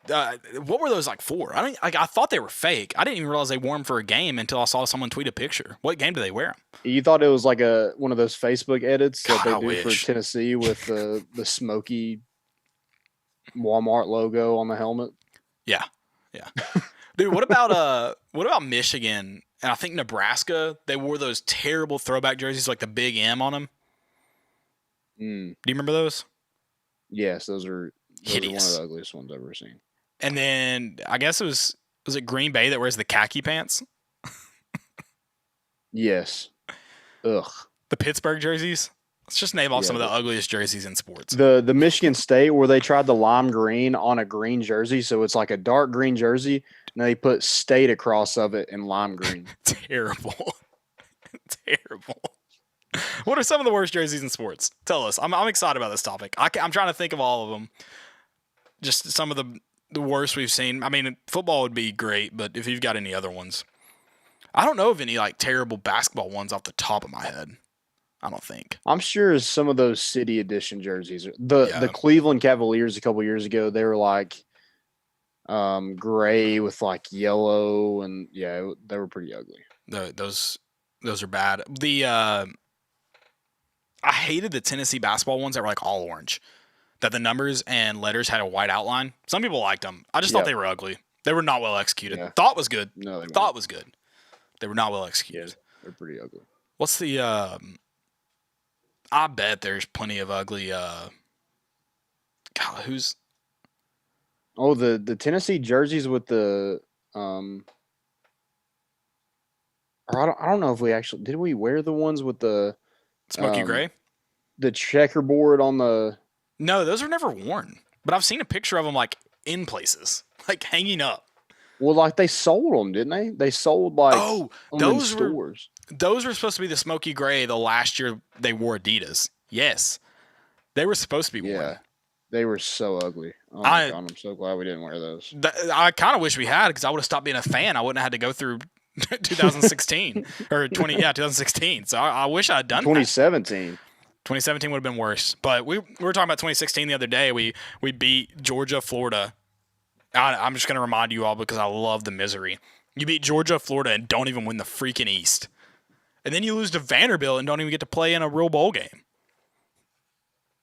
what were those like for? I thought they were fake. I didn't even realize they wore them for a game until I saw someone tweet a picture. What game do they wear them? You thought it was like one of those Facebook edits that God, they do for Tennessee with the smoky Walmart logo on the helmet? Yeah. Dude, what about Michigan? And I think Nebraska, they wore those terrible throwback jerseys like the big M on them. Do you remember those? Yes, those are hideous. One of the ugliest ones I've ever seen. And then I guess was it Green Bay that wears the khaki pants? Yes. Ugh. The Pittsburgh jerseys? Let's just name off some of the ugliest jerseys in sports. The Michigan State where they tried the lime green on a green jersey, so it's like a dark green jersey, and they put State across of it in lime green. Terrible. Terrible. What are some of the worst jerseys in sports? Tell us. I'm excited about this topic. I'm trying to think of all of them. Just some of the worst we've seen. I mean, football would be great, but if you've got any other ones. I don't know of any like terrible basketball ones off the top of my head. I don't think. I'm sure some of those city edition jerseys. The Cleveland Cavaliers a couple years ago, they were like gray with like yellow, and they were pretty ugly. Those are bad. I hated the Tennessee basketball ones that were like all orange. That the numbers and letters had a white outline. Some people liked them. I just thought they were ugly. They were not well executed. Yeah. Thought was good. No, thought was good. They were not well executed. Yeah, they're pretty ugly. What's the I bet there's plenty of ugly God, who's the Tennessee jerseys with the or I don't know if we actually did we wear the ones with the smoky gray? The checkerboard on the No, those were never worn. But I've seen a picture of them like in places, like hanging up. Well, like they sold them, didn't they? They sold like those stores. Those were supposed to be the smoky gray the last year they wore Adidas. Yes. They were supposed to be worn. Yeah. They were so ugly. Oh my God, I'm so glad we didn't wear those. I kind of wish we had because I would have stopped being a fan. I wouldn't have had to go through 2016 or 2016. So I wish I had done 2017. That. 2017 would have been worse. But we were talking about 2016 the other day. We beat Georgia, Florida I'm just going to remind you all because I love the misery. You beat Georgia, Florida, and don't even win the freaking East. And then you lose to Vanderbilt and don't even get to play in a real bowl game.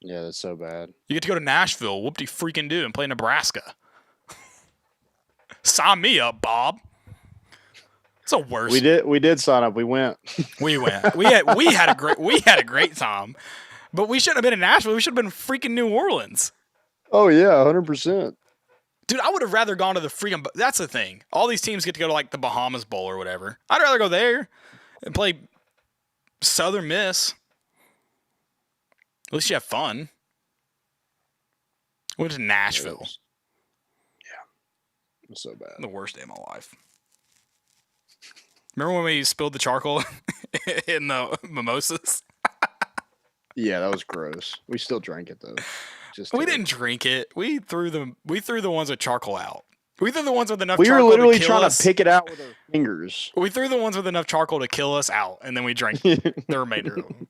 Yeah, that's so bad. You get to go to Nashville, whoop-de-freaking-do, and play Nebraska. Sign me up, Bob. It's the worst. We did sign up. We went. We went. We had a great time. But we shouldn't have been in Nashville. We should have been in freaking New Orleans. Oh yeah, 100%. Dude, I would have rather gone to the freaking. That's the thing. All these teams get to go to like the Bahamas Bowl or whatever. I'd rather go there and play Southern Miss. At least you have fun. Went to Nashville. It was so bad. The worst day of my life. Remember when we spilled the charcoal in the mimosas? Yeah, that was gross. We still drank it though. We didn't drink it. We threw the ones with charcoal out. We threw the ones with enough we charcoal were literally to kill trying us. to pick it out with our fingers. We threw the ones with enough charcoal to kill us out, and then we drank the remainder of them.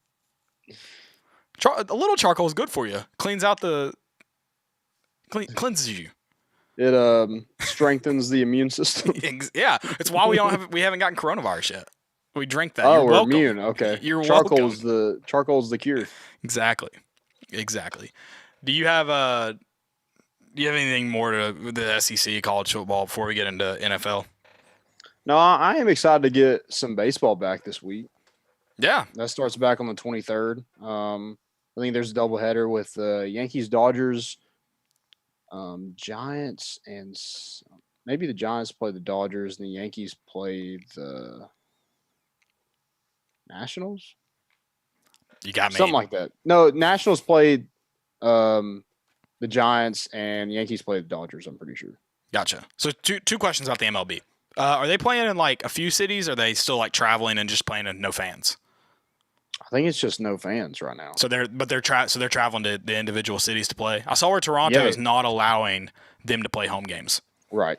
A little charcoal is good for you. Cleans out cleanses you. It strengthens the immune system. Yeah, it's why we haven't gotten coronavirus yet. We drank that. Oh, You're we're welcome. immune. Okay. You're charcoal's welcome. Charcoal's the cure. Exactly. Do you have anything more to the SEC college football before we get into NFL? No, I am excited to get some baseball back this week. Yeah, that starts back on the 23rd. I think there's a doubleheader with Yankees, Dodgers, Giants, and maybe the Giants play the Dodgers and the Yankees play the Nationals. You got me. Something like that. No, Nationals played the Giants and Yankees played the Dodgers, I'm pretty sure. Gotcha. So two questions about the MLB. Are they playing in like a few cities? Or are they still like traveling and just playing in no fans? I think it's just no fans right now. So they're traveling to the individual cities to play. I saw where Toronto is not allowing them to play home games. Right.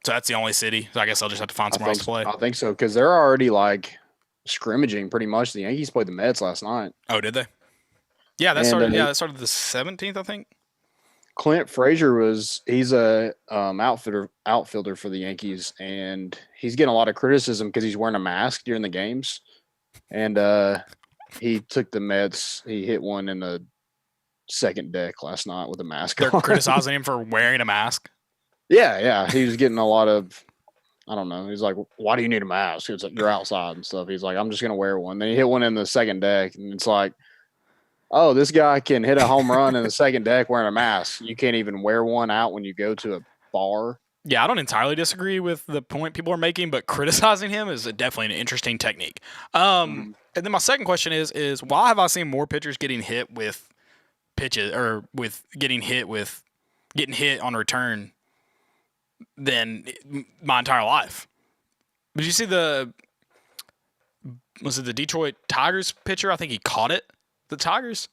So that's the only city. So I guess I'll just have to find somewhere else to play. I think so because they're already like scrimmaging pretty much. The Yankees played the Mets last night. Oh, did they? Yeah, that started the 17th, I think. Clint Frazier he's a outfielder for the Yankees, and he's getting a lot of criticism because he's wearing a mask during the games. And he took the Mets. He hit one in the second deck last night with a mask on. They're criticizing him for wearing a mask? Yeah. He was getting a lot of, I don't know. He's like, why do you need a mask? It's like, you're outside and stuff. He's like, I'm just going to wear one. Then he hit one in the second deck, and it's like, oh, this guy can hit a home run in the second deck wearing a mask. You can't even wear one out when you go to a bar. Yeah, I don't entirely disagree with the point people are making, but criticizing him is definitely an interesting technique. And then my second question is why have I seen more pitchers getting hit with pitches or with getting hit on return than my entire life? Did you see was it the Detroit Tigers pitcher? I think he caught it. The Tigers?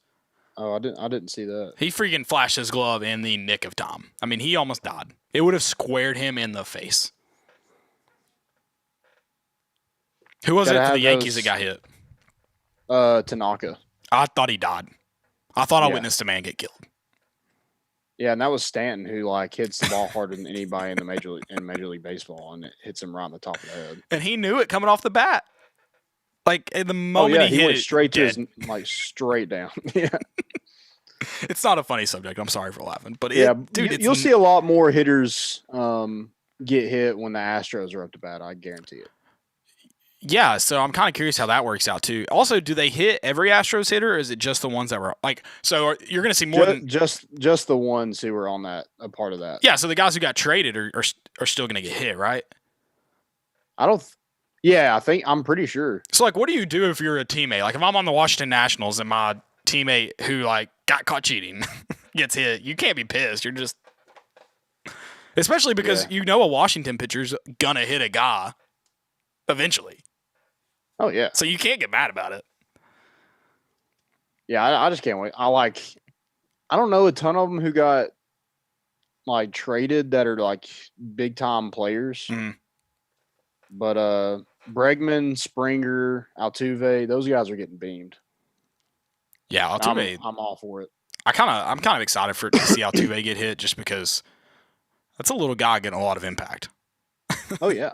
Oh, I didn't see that. He freaking flashed his glove in the nick of time. I mean, he almost died. It would have squared him in the face. Who was it for the Yankees that got hit? Tanaka. I thought he died. I thought I witnessed a man get killed. Yeah, and that was Stanton who like hits the ball harder than anybody in the Major League Baseball, and it hits him right on the top of the head. And he knew it coming off the bat. Like at the moment he hit went it, straight to his straight down. Yeah. It's not a funny subject. I'm sorry for laughing, but dude, you'll see a lot more hitters get hit when the Astros are up to bat. I guarantee it. Yeah, so I'm kind of curious how that works out too. Also, do they hit every Astros hitter, or is it just the ones that were like? So you're going to see more than just the ones who were on a part of that. Yeah, so the guys who got traded are still going to get hit, right? I'm pretty sure. So like, what do you do if you're a teammate? Like, if I'm on the Washington Nationals and my teammate who like got caught cheating gets hit, you can't be pissed. You're just, especially because a Washington pitcher's gonna hit a guy eventually. Oh yeah. So you can't get mad about it. Yeah, I just can't wait. I don't know a ton of them who got like traded that are like big time players. Mm. But Bregman, Springer, Altuve, those guys are getting beamed. Yeah, Altuve. I'm all for it. I'm kind of excited to see Altuve get hit just because That's a little guy getting a lot of impact. Oh yeah,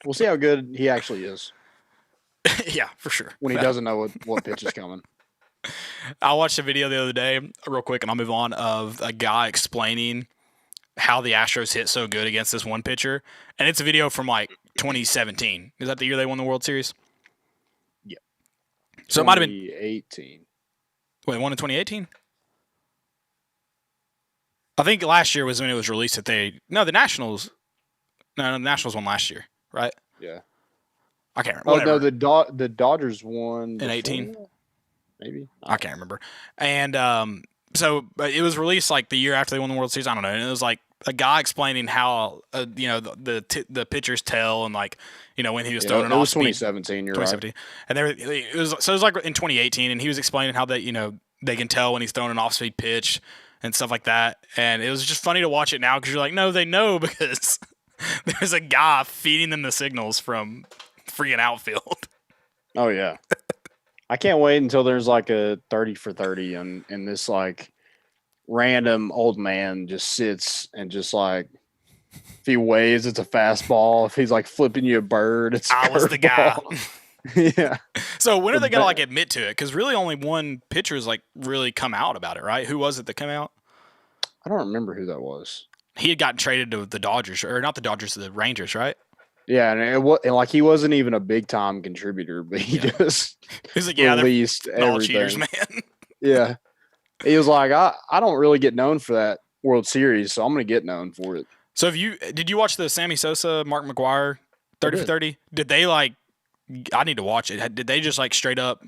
we'll see how good he actually is Yeah, for sure. when he doesn't know what pitch is coming. I watched a video the other day, real quick, and I'll move on, of a guy explaining how the Astros hit so good against this one pitcher. And it's a video from like 2017. Is that the year they won the World Series? Yeah. So it might have been 2018. Wait, won in 2018? I think last year was when it was released that the Nationals won last year, right? Yeah. I can't remember. Oh, no, the Dodgers won in 18. Maybe. I can't remember. And so it was released like the year after they won the World Series. I don't know. And it was like a guy explaining how the pitchers tell, and like when he was throwing it off was speed. 2017. You're 2017. Right. And it was like in 2018, and he was explaining how they they can tell when he's throwing an off speed pitch and stuff like that. And it was just funny to watch it now because you're like, no, they know because there's a guy feeding them the signals from freaking outfield. Oh yeah. I can't wait until there's like a 30 for 30 and this like random old man just sits and just like, if he waves, it's a fastball. If he's like flipping you a bird, it's I was the guy. Yeah. So when are they gonna like admit to it? Because really only one pitcher has like really come out about it, right? Who was it that came out? I don't remember who that was. He had gotten traded to the Dodgers, or not the Dodgers, the Rangers, right? Yeah, and like he wasn't even a big time contributor, but he just he's like, released they're all everything. cheaters, man. Yeah, he was like, I don't really get known for that World Series, so I'm gonna get known for it. So did you watch the Sammy Sosa, Mark McGwire 30 for 30? Did they like? I need to watch it. Did they just like straight up?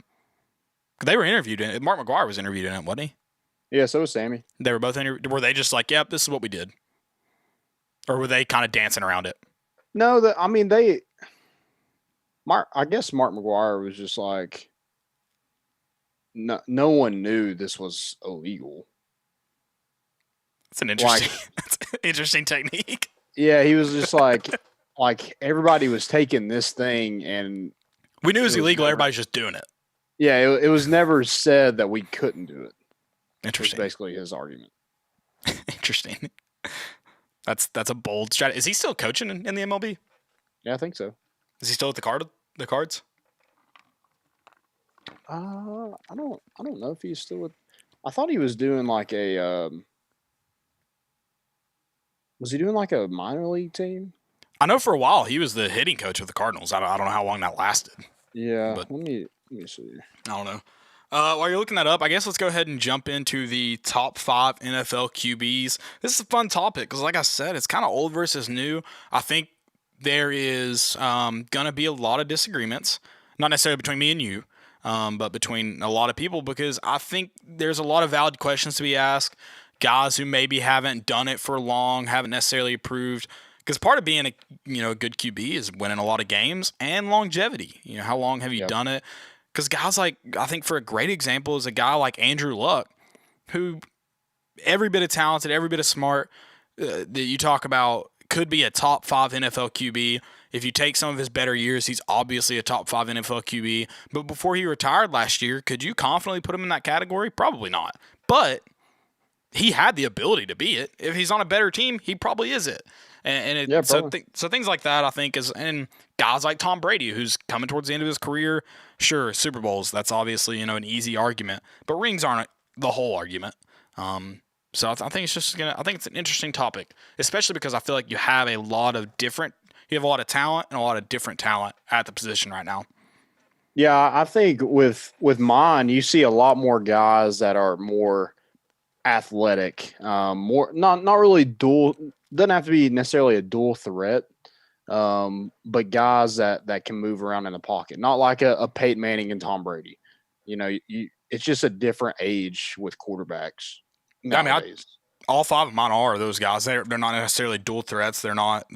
They were interviewed in it. Mark McGwire was interviewed in it, wasn't he? Yeah, so was Sammy. They were both interviewed. Were they just like, yep, this is what we did? Or were they kind of dancing around it? No, I guess Mark McGwire was just like, no one knew this was illegal. It's an interesting, that's an interesting technique. Yeah, he was just like everybody was taking this thing and we knew it was illegal. Everybody's just doing it. Yeah, it was never said that we couldn't do it. Interesting. Was basically his argument. Interesting. That's a bold strategy. Is he still coaching in the MLB? Yeah, I think so. Is he still at the Cards? I don't know if he's still with. I thought he was doing like a. Was he doing like a minor league team? I know for a while he was the hitting coach of the Cardinals. I don't know how long that lasted. Yeah, but let me see. I don't know. While you're looking that up, I guess let's go ahead and jump into the top 5 NFL QBs. This is a fun topic because, like I said, it's kind of old versus new. I think there is going to be a lot of disagreements, not necessarily between me and you, but between a lot of people, because I think there's a lot of valid questions to be asked. Guys who maybe haven't done it for long, haven't necessarily approved. Because part of being a good QB is winning a lot of games and longevity. How long have you done it? Because guys like, I think for a great example is a guy like Andrew Luck, who every bit of talented, every bit of smart that you talk about could be a top 5 NFL QB. If you take some of his better years, he's obviously a top 5 NFL QB. But before he retired last year, could you confidently put him in that category? Probably not. But he had the ability to be it. If he's on a better team, he probably is it. So things like that, I think, and guys like Tom Brady, who's coming towards the end of his career, sure, Super Bowls, that's obviously, an easy argument, but rings aren't the whole argument. So I think it's an interesting topic, especially because I feel like you have a lot of talent and a lot of different talent at the position right now. Yeah, I think with mine, you see a lot more guys that are more athletic, more not really dual. Doesn't have to be necessarily a dual threat, but guys that can move around in the pocket. Not like a Peyton Manning and Tom Brady. It's just a different age with quarterbacks nowadays. All 5 of mine are those guys. They're not necessarily dual threats. They're not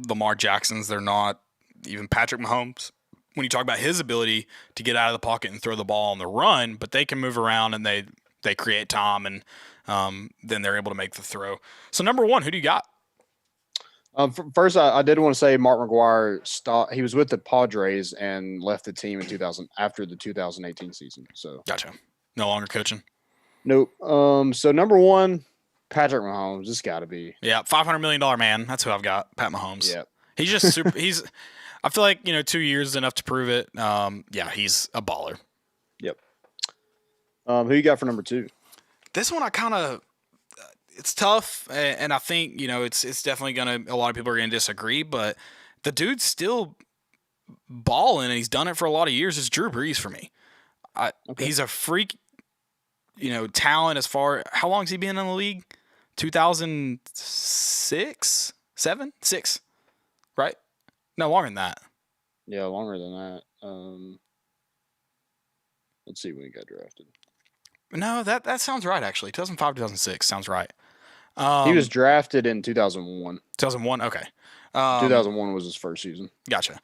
Lamar Jacksons. They're not even Patrick Mahomes. When you talk about his ability to get out of the pocket and throw the ball on the run, but they can move around and they create time, and then they're able to make the throw. So number 1, who do you got? First, I did want to say Mark McGwire he was with the Padres and left the team in after the 2018 season. So gotcha. No longer coaching. Nope. So number 1, Patrick Mahomes, it's got to be. Yeah, $500 million man. That's who I've got, Pat Mahomes. Yeah. He's just super. I feel like 2 years is enough to prove it. Yeah, he's a baller. Yep. Who you got for number 2? This one it's tough, and I think it's definitely a lot of people are gonna disagree, but the dude's still balling, and he's done it for a lot of years. It's Drew Brees for me. He's a freak, talent as far. How long has he been in the league? 2006, 7, 6, right? No, longer than that. Yeah, longer than that. Let's see when he got drafted. No, that sounds right, actually. 2005, 2006 sounds right. He was drafted in 2001. 2001, okay. 2001 was his first season. Gotcha.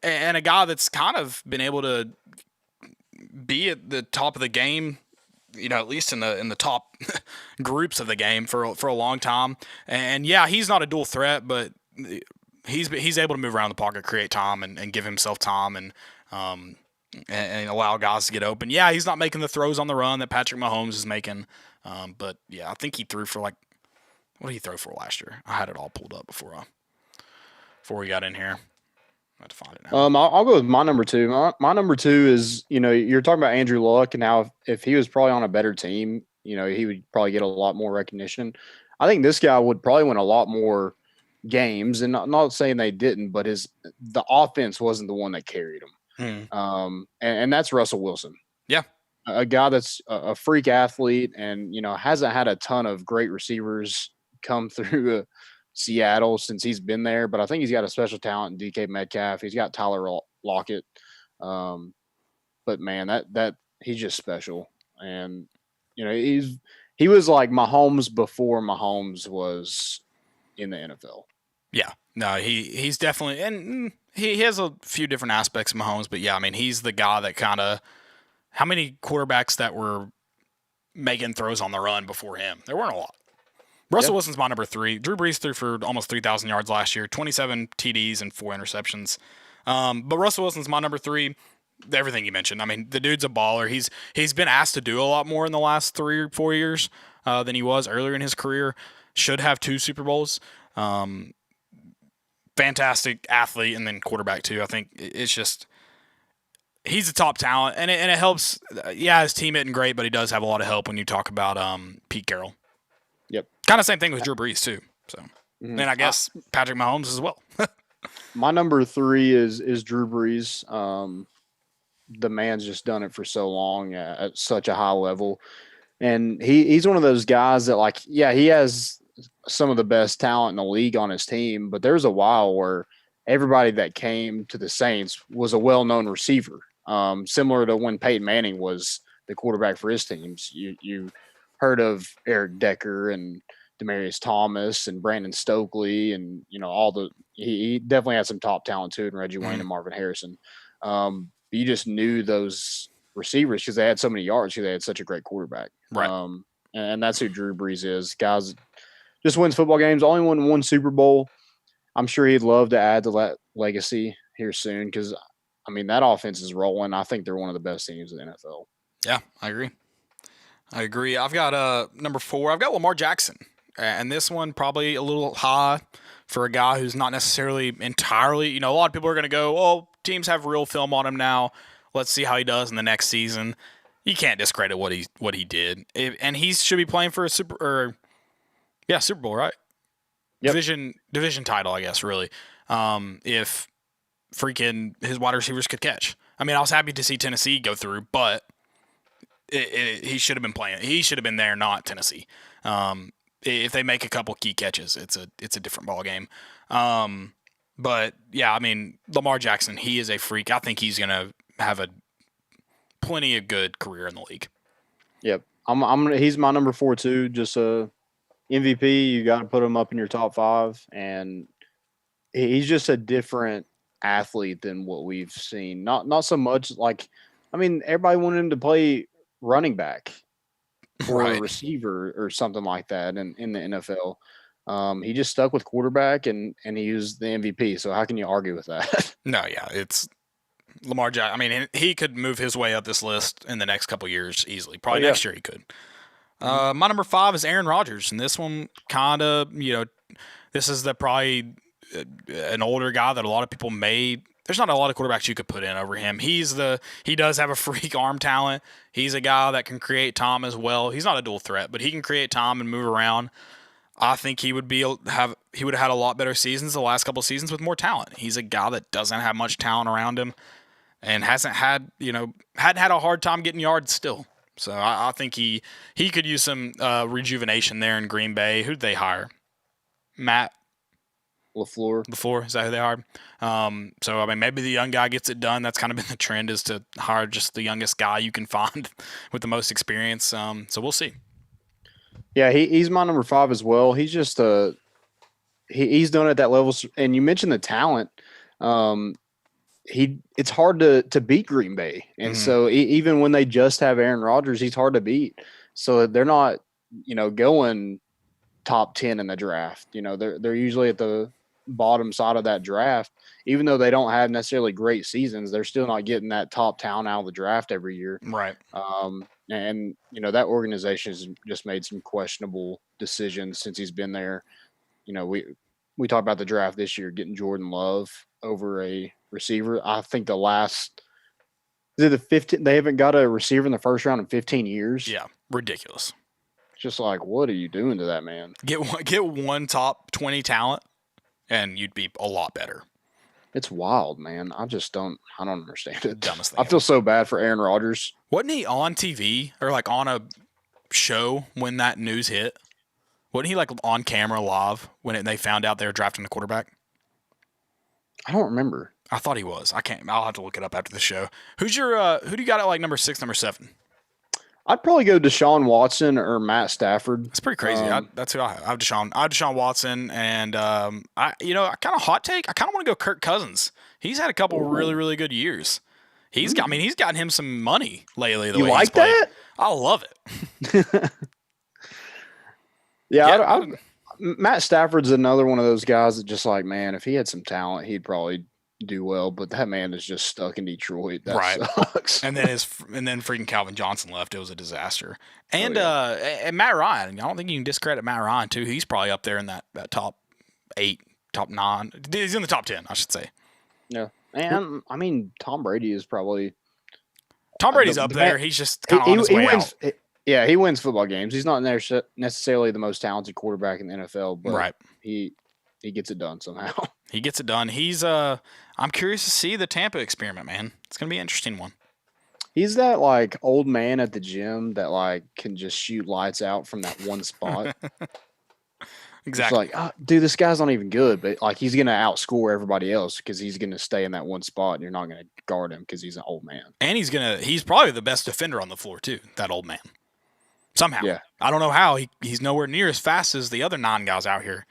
And a guy that's kind of been able to be at the top of the game, at least in the top groups of the game for a long time. And yeah, he's not a dual threat, but he's able to move around the pocket, create time, and give himself time, and allow guys to get open. Yeah, he's not making the throws on the run that Patrick Mahomes is making. But yeah, I think he threw for what did he throw for last year? I had it all pulled up before we got in here. I have to find it now. I'll go with my number 2. My number 2 is, you're talking about Andrew Luck and how if he was probably on a better team, he would probably get a lot more recognition. I think this guy would probably win a lot more games, and not saying they didn't, but the offense wasn't the one that carried him. And that's Russell Wilson. Yeah. A guy that's a freak athlete and, hasn't had a ton of great receivers come through Seattle since he's been there, but I think he's got a special talent in DK Metcalf. He's got Tyler Lockett. But man, that he's just special. And, he was like Mahomes before Mahomes was in the NFL. Yeah. No, he's definitely, and he has a few different aspects of Mahomes, but yeah, I mean, he's the guy that how many quarterbacks that were making throws on the run before him? There weren't a lot. Russell Wilson's my number 3. Drew Brees threw for almost 3,000 yards last year, 27 TDs and 4 interceptions. But Russell Wilson's my number 3. Everything you mentioned. I mean, the dude's a baller. He's been asked to do a lot more in the last 3 or 4 years than he was earlier in his career. Should have 2 Super Bowls. Fantastic athlete, and then quarterback too. I think it's just he's a top talent, and it helps. Yeah, his team isn't great, but he does have a lot of help when you talk about Pete Carroll. Yep. Kind of same thing with Drew Brees too. So, and I guess Patrick Mahomes as well. My number 3 is Drew Brees. The man's just done it for so long at such a high level, and he's one of those guys that he has some of the best talent in the league on his team, but there's a while where everybody that came to the Saints was a well-known receiver, similar to when Peyton Manning was the quarterback for his teams. You heard of Eric Decker and Demaryius Thomas and Brandon Stokely, and he definitely had some top talent too, and Reggie Wayne and Marvin Harrison. You just knew those receivers because they had so many yards because they had such a great quarterback. Right. And that's who Drew Brees is. Guys just wins football games, only won 1 Super Bowl. I'm sure he'd love to add to that legacy here soon because, I mean, that offense is rolling. I think they're one of the best teams in the NFL. Yeah, I agree. I've got number 4. I've got Lamar Jackson. And this one probably a little high for a guy who's not necessarily entirely, a lot of people are going to go, oh, teams have real film on him now. Let's see how he does in the next season. You can't discredit what he did. And he should be playing for a Super Bowl, right? Yep. Division title, I guess, really. If freaking his wide receivers could catch. I mean, I was happy to see Tennessee go through, but he should have been playing. He should have been there, not Tennessee. If they make a couple key catches, it's a different ball game. But yeah, I mean, Lamar Jackson, he is a freak. I think he's gonna have a plenty of good career in the league. Yep, he's my number 4 too. Just MVP, you got to put him up in your top 5, and he's just a different athlete than what we've seen. Not so much everybody wanted him to play running back or a receiver or something like that in the NFL. He just stuck with quarterback and he was the MVP. So how can you argue with that? No, yeah, it's Lamar Jackson. I mean, he could move his way up this list in the next couple years easily. Probably next year he could. My number 5 is Aaron Rodgers, and this one kind of, this is probably an older guy that a lot of people may. There's not a lot of quarterbacks you could put in over him. He does have a freak arm talent. He's a guy that can create time as well. He's not a dual threat, but he can create time and move around. I think he would have had a lot better seasons the last couple of seasons with more talent. He's a guy that doesn't have much talent around him and hadn't had a hard time getting yards still. So I think he could use some rejuvenation there in Green Bay. Who'd they hire? Matt LaFleur, is that who they hired? So, maybe the young guy gets it done. That's kind of been the trend, is to hire just the youngest guy you can find with the most experience. So we'll see. Yeah, he's my number 5 as well. He's just he's done it at that level. And you mentioned the talent. It's hard to beat Green Bay. And so even when they just have Aaron Rodgers, he's hard to beat. So they're not, going top 10 in the draft. They're usually at the bottom side of that draft. Even though they don't have necessarily great seasons, they're still not getting that top talent out of the draft every year. Right. And that organization has just made some questionable decisions since he's been there. We talked about the draft this year, getting Jordan Love over a receiver. I think they haven't got a receiver in the first round in 15 years. Yeah, ridiculous. Just like, what are you doing to that man? Get one top 20 talent, and you'd be a lot better. It's wild, man. I don't understand it. Dumbest thing I feel so bad for Aaron Rodgers. Wasn't he on TV or on a show when that news hit? Wasn't he on camera live when they found out they were drafting a quarterback? I don't remember. I thought he was. I'll have to look it up after the show. Who do you got at number 6, number 7? I'd probably go Deshaun Watson or Matt Stafford. That's pretty crazy. That's who I have. I have Deshaun Watson, and I kind of hot take. I kind of want to go Kirk Cousins. He's had a couple really, really good years. He's gotten him some money lately. You like that? I love it. Yeah. Matt Stafford's another one of those guys that just man, if he had some talent, he'd probably do well, but that man is just stuck in Detroit. That sucks. and then freaking Calvin Johnson left. It was a disaster. And and Matt Ryan. I don't think you can discredit Matt Ryan too. He's probably up there in that top 8, top 9. He's in the top 10, I should say. Yeah, and Tom Brady is probably. Tom Brady's up there. He's just kind of on his way out. Yeah, he wins football games. He's not necessarily the most talented quarterback in the NFL, but he gets it done somehow. He gets it done. He's I'm curious to see the Tampa experiment, man. It's gonna be an interesting one. He's that old man at the gym that can just shoot lights out from that one spot. Exactly. It's dude, this guy's not even good, but he's gonna outscore everybody else because he's gonna stay in that one spot, and you're not gonna guard him because he's an old man. And he's probably the best defender on the floor too. That old man. Somehow. Yeah. I don't know how. He's nowhere near as fast as the other 9 guys out here.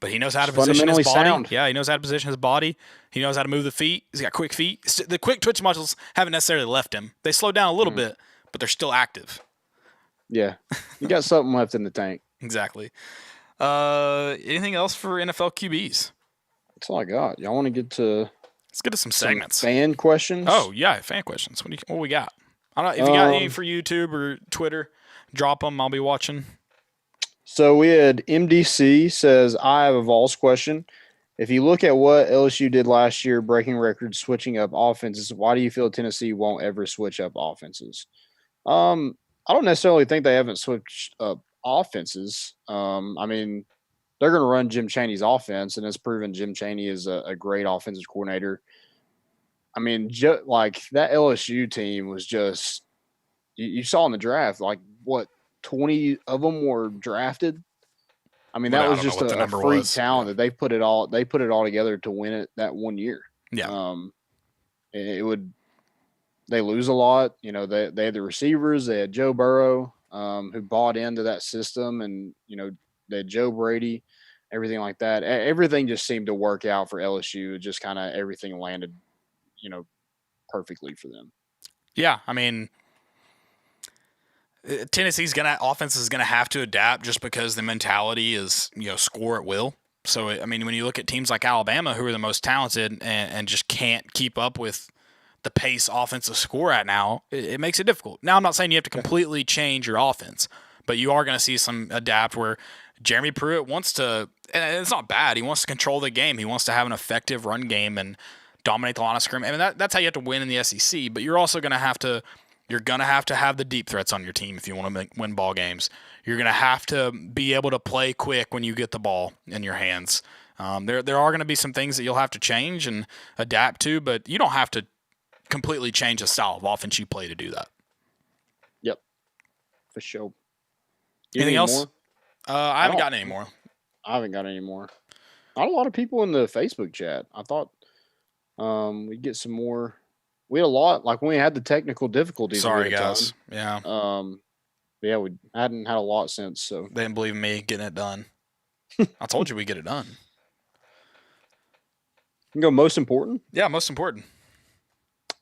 But he knows how to position his body. Sound. Yeah, he knows how to position his body. He knows how to move the feet. He's got quick feet. The quick twitch muscles haven't necessarily left him. They slowed down a little bit, but they're still active. Yeah. You got something left in the tank. Exactly. Anything else for NFL QBs? That's all I got. Y'all want to get to Let's get to some segments. Fan questions? Oh, yeah, fan questions. What we got? I don't know if you got any for YouTube or Twitter, drop them. I'll be watching. So we had MDC says, I have a Vols question. If you look at what LSU did last year, breaking records, switching up offenses, why do you feel Tennessee won't ever switch up offenses? I don't necessarily think they haven't switched up offenses. They're going to run Jim Chaney's offense, and it's proven Jim Chaney is a great offensive coordinator. That LSU team was just you saw in the draft, 20 of them were drafted. That was just a freak talent that they put it all together to win it that one year. Yeah. They lose a lot. They had the receivers, they had Joe Burrow, who bought into that system, and they had Joe Brady, everything like that. Everything just seemed to work out for LSU. Just kind of everything landed, perfectly for them. Yeah, Tennessee's offense is gonna have to adapt just because the mentality is score at will. So when you look at teams like Alabama, who are the most talented and just can't keep up with the pace offensive score at now, it makes it difficult. Now I'm not saying you have to completely change your offense, But you are going to see some adapt where Jeremy Pruitt wants to, and it's not bad, he wants to control the game. He wants to have an effective run game and dominate the line of scrimmage. I mean, that's how you have to win in the SEC, but you're also going to have to have the deep threats on your team if you want to win ball games. You're going to have to be able to play quick when you get the ball in your hands. There are going to be some things that you'll have to change and adapt to, but you don't have to completely change the style of offense you play to do that. Yep, for sure. Anything else? I haven't gotten any more. I haven't got any more. Not a lot of people in the Facebook chat. I thought we'd get some more. We had a lot, like when we had the technical difficulties. Sorry, guys. Yeah. Yeah, we hadn't had a lot since. So they didn't believe in me getting it done. I told you we'd get it done. You can go most important. Yeah, most important.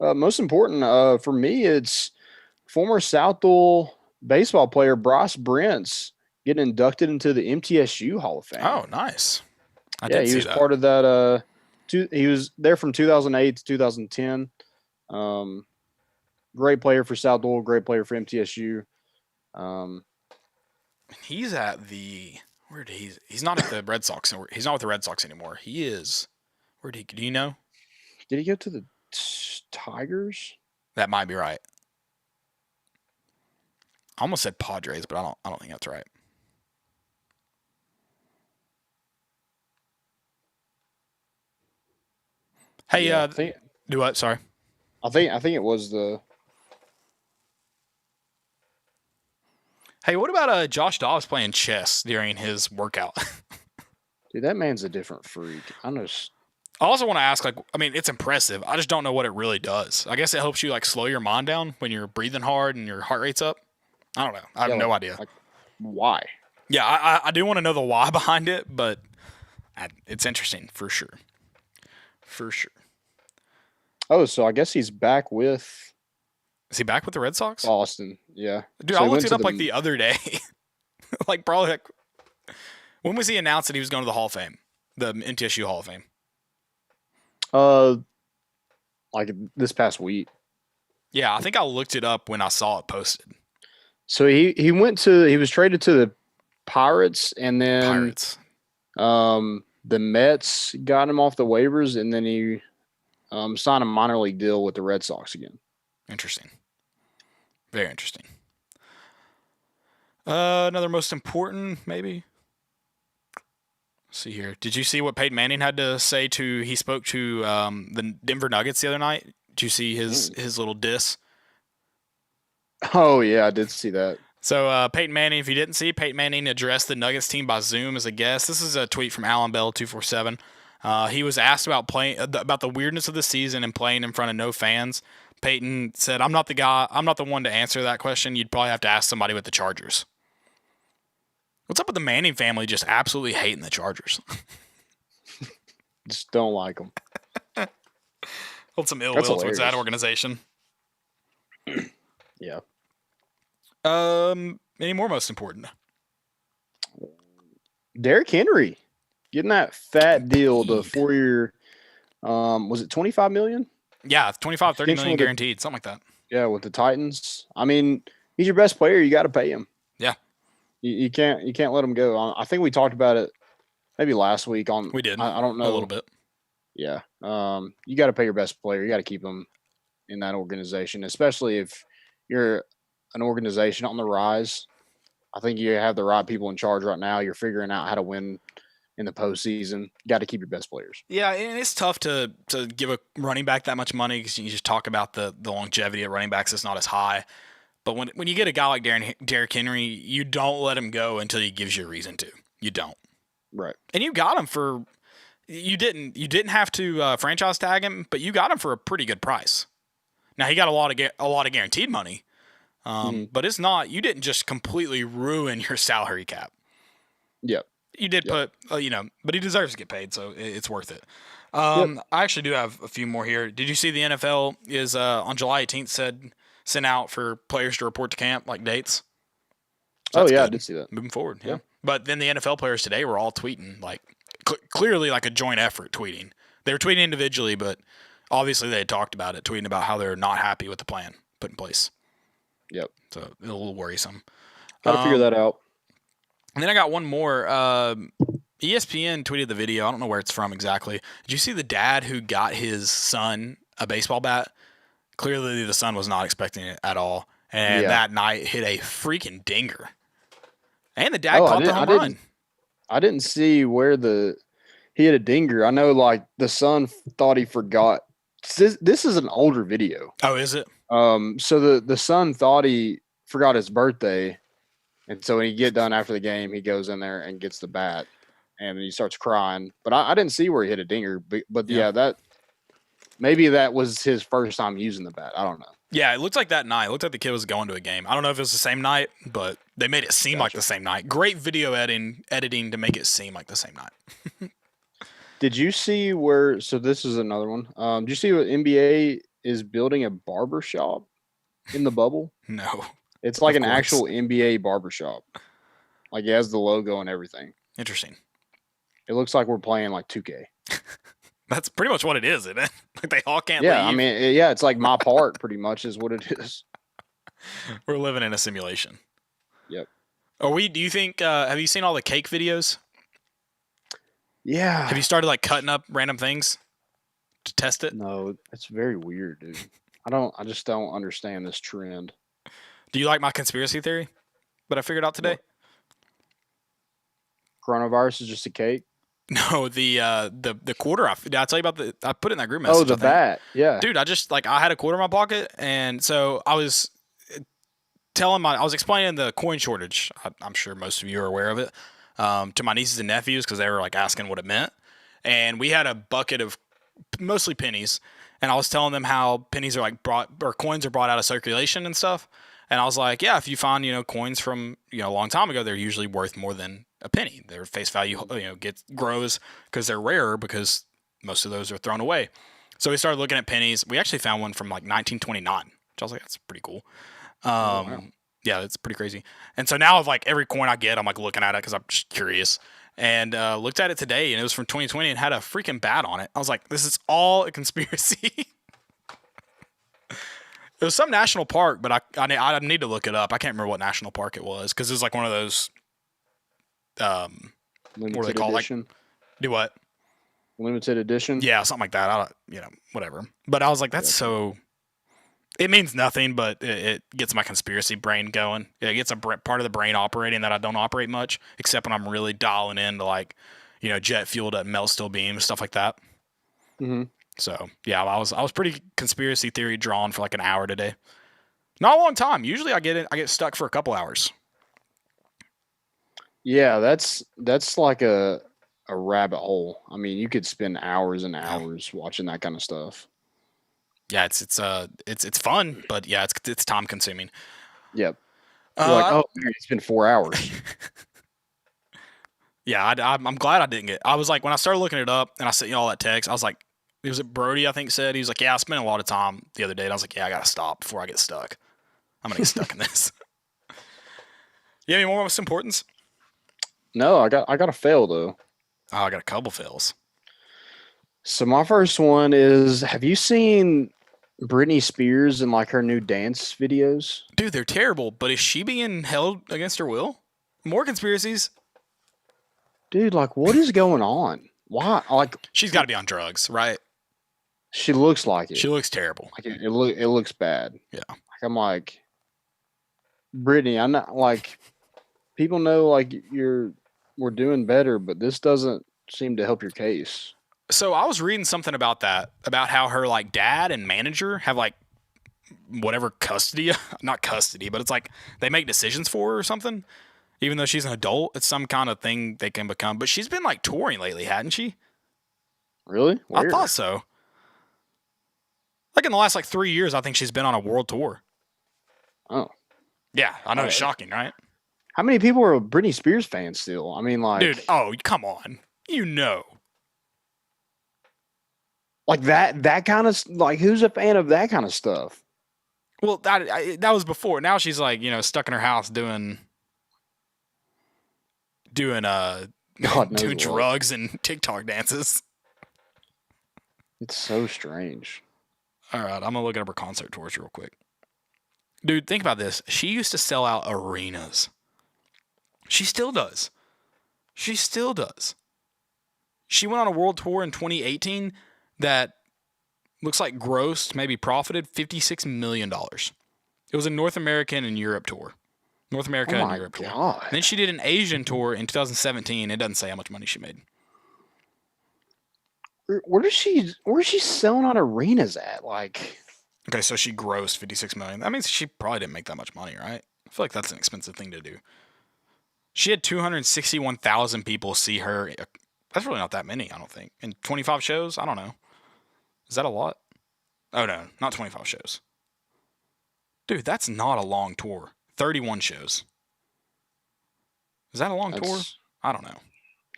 Most important for me, it's former Southall baseball player Bryce Brents getting inducted into the MTSU Hall of Fame. Oh, nice. He was part of that. He was there from 2008 to 2010. Great player for Southall, great player for MTSU. He's at the he's not at the Red Sox. He's not with the Red Sox anymore. He is. Do you know? Did he go to the Tigers? That might be right. I almost said Padres, but I don't think that's right. Hey, do what? Sorry. I think it was the. Hey, what about Josh Dobbs playing chess during his workout? Dude, that man's a different freak. I also want to ask, it's impressive. I just don't know what it really does. I guess it helps you slow your mind down when you're breathing hard and your heart rate's up. I don't know. I have no idea. Why? Yeah, I do want to know the why behind it, but it's interesting for sure. For sure. Oh, so I guess he's back with. Is he back with the Red Sox? Boston, yeah. Dude, so I looked it up the other day. Probably when was he announced that he was going to the Hall of Fame? The MTSU Hall of Fame? This past week. Yeah, I think I looked it up when I saw it posted. So he was traded to the Pirates, and then the Mets got him off the waivers, and then he signed a minor league deal with the Red Sox again. Interesting. Very interesting. Another most important, maybe. Let's see here. Did you see what Peyton Manning had to say he spoke to the Denver Nuggets the other night? Did you see his little diss? Oh, yeah, I did see that. So Peyton Manning, if you didn't see, Peyton Manning addressed the Nuggets team by Zoom as a guest. This is a tweet from Alan Bell 247. He was asked about the weirdness of the season and playing in front of no fans. Peyton said, I'm not the one to answer that question. You'd probably have to ask somebody with the Chargers. What's up with the Manning family just absolutely hating the Chargers? Just don't like them. Hold some ill will towards that organization. Yeah. Any more most important? Derrick Henry getting that fat deal, the 4-year, was it $25 million? Yeah, 25, 30 million guaranteed, something like that. Yeah, with the Titans. I mean, he's your best player. You got to pay him. Yeah. You can't let him go. I think we talked about it maybe last week on. We did. I don't know. A little bit. Yeah. You got to pay your best player. You got to keep him in that organization, especially if you're an organization on the rise. I think you have the right people in charge right now. You're figuring out how to win in the postseason. You got to keep your best players. Yeah, and it's tough to give a running back that much money because you just talk about the longevity of running backs is not as high. But when you get a guy like Derrick Henry, you don't let him go until he gives you a reason to. You don't. Right. And you got him for you didn't have to franchise tag him, but you got him for a pretty good price. Now he got a lot of guaranteed money, but it's not. You didn't just completely ruin your salary cap. Yep. You did put, but he deserves to get paid, so it's worth it. I actually do have a few more here. Did you see the NFL is on July 18th sent out for players to report to camp, like dates? So I good. did see that. Moving forward, yeah. But then the NFL players today were all tweeting, clearly like a joint effort tweeting. They were tweeting individually, but obviously they had talked about it, tweeting about how they're not happy with the plan put in place. Yep. So a little worrisome. Got to figure that out. And then I got one more. ESPN tweeted the video. I don't know where it's from exactly. Did you see the dad who got his son a baseball bat? Clearly, the son was not expecting it at all. And that night hit a freaking dinger. And the dad caught the home run. I didn't see where he hit a dinger. I know, like, the son thought he forgot. This is an older video. Oh, is it? So the son thought he forgot his birthday. And so when he get done after the game, he goes in there and gets the bat. And he starts crying. But I didn't see where he hit a dinger. But that maybe that was his first time using the bat. I don't know. Yeah, it looked like that night. It looked like the kid was going to a game. I don't know if it was the same night, but they made it seem like the same night. Great video editing to make it seem like the same night. Did you see where? So this is another one. Did you see what NBA is building a barber shop in the bubble? No. It's like an actual NBA barber shop. Like, it has the logo and everything. Interesting. It looks like we're playing like 2K. That's pretty much what it is, isn't it? Like, they all can't leave. I mean, it's like my part pretty much is what it is. We're living in a simulation. Yep. Do you think, have you seen all the cake videos? Yeah. Have you started like cutting up random things to test it? No, it's very weird, dude. I just don't understand this trend. Do you like my conspiracy theory that I figured out today? What? Coronavirus is just a cake? No, the quarter. Did I tell you about I put it in that group message. Oh, the bat. Yeah. Dude, I had a quarter in my pocket, and so I was I was explaining the coin shortage. I'm sure most of you are aware of it. To my nieces and nephews, because they were like asking what it meant. And we had a bucket of mostly pennies, and I was telling them how pennies are coins are brought out of circulation and stuff. And I was like, yeah, if you find, coins from, a long time ago, they're usually worth more than a penny. Their face value, grows because they're rarer, because most of those are thrown away. So we started looking at pennies. We actually found one from like 1929, which I was like, that's pretty cool. Wow. Yeah, it's pretty crazy. And so now, like, every coin I get, I'm like looking at it because I'm just curious. And looked at it today, and it was from 2020 and had a freaking bat on it. I was like, this is all a conspiracy. It was some national park, but I need to look it up. I can't remember what national park it was, because it was like one of those. What are they called? Edition? Do what? Limited edition? Yeah, something like that. Whatever. But I was like, that's so. It means nothing, but it gets my conspiracy brain going. It gets a part of the brain operating that I don't operate much, except when I'm really dialing into, like, jet fuel that melt steel beams, stuff like that. Mm-hmm. So yeah, I was pretty conspiracy theory drawn for like an hour today. Not a long time. Usually I get stuck for a couple hours. Yeah, that's like a rabbit hole. I mean, you could spend hours and hours watching that kind of stuff. Yeah, it's fun, but yeah, it's time consuming. Yep. You're like, oh, man, it's been 4 hours. Yeah, I'm glad I didn't get. I was like, when I started looking it up and I sent all that text, I was like, was it Brody, I think, said? He was like, yeah, I spent a lot of time the other day. And I was like, yeah, I got to stop before I get stuck. I'm going to get stuck in this. You have any more importance? No, I got a fail, though. Oh, I got a couple fails. So my first one is, have you seen Britney Spears and like her new dance videos? Dude, they're terrible, but is she being held against her will? More conspiracies? Dude, like, what is going on? Why? Like, she's got to be on drugs, right? She looks like it. She looks terrible. Like it looks bad. Yeah. Like, I'm like, Brittany, I'm not like, people know like we're doing better, but this doesn't seem to help your case. So I was reading something about that, about how her like dad and manager have like whatever custody, not custody, but it's like they make decisions for her or something. Even though she's an adult, it's some kind of thing they can become. But she's been like touring lately, hadn't she? Really? Where? I thought so. Like in the last like 3 years, I think she's been on a world tour. Oh. Yeah, I know. It's shocking, right? How many people are Britney Spears fans still? I mean, like, dude, oh, come on. Like that kind of, like, who's a fan of that kind of stuff? Well, that was before. Now she's like, stuck in her house doing drugs and TikTok dances. It's so strange. All right, I'm going to look up her concert tours real quick. Dude, think about this. She used to sell out arenas. She still does. She still does. She went on a world tour in 2018 that looks like grossed, maybe profited $56 million. It was a North American and Europe tour. North America and Europe tour. And then she did an Asian tour in 2017. It doesn't say how much money she made. Where's she selling out arenas at? Like, okay, so she grossed $56 million. That means she probably didn't make that much money, right? I feel like that's an expensive thing to do. She had 261,000 people see her. That's really not that many, I don't think. And 25 shows? I don't know. Is that a lot? Oh, no, not 25 shows. Dude, that's not a long tour. 31 shows. Is that a long tour? I don't know.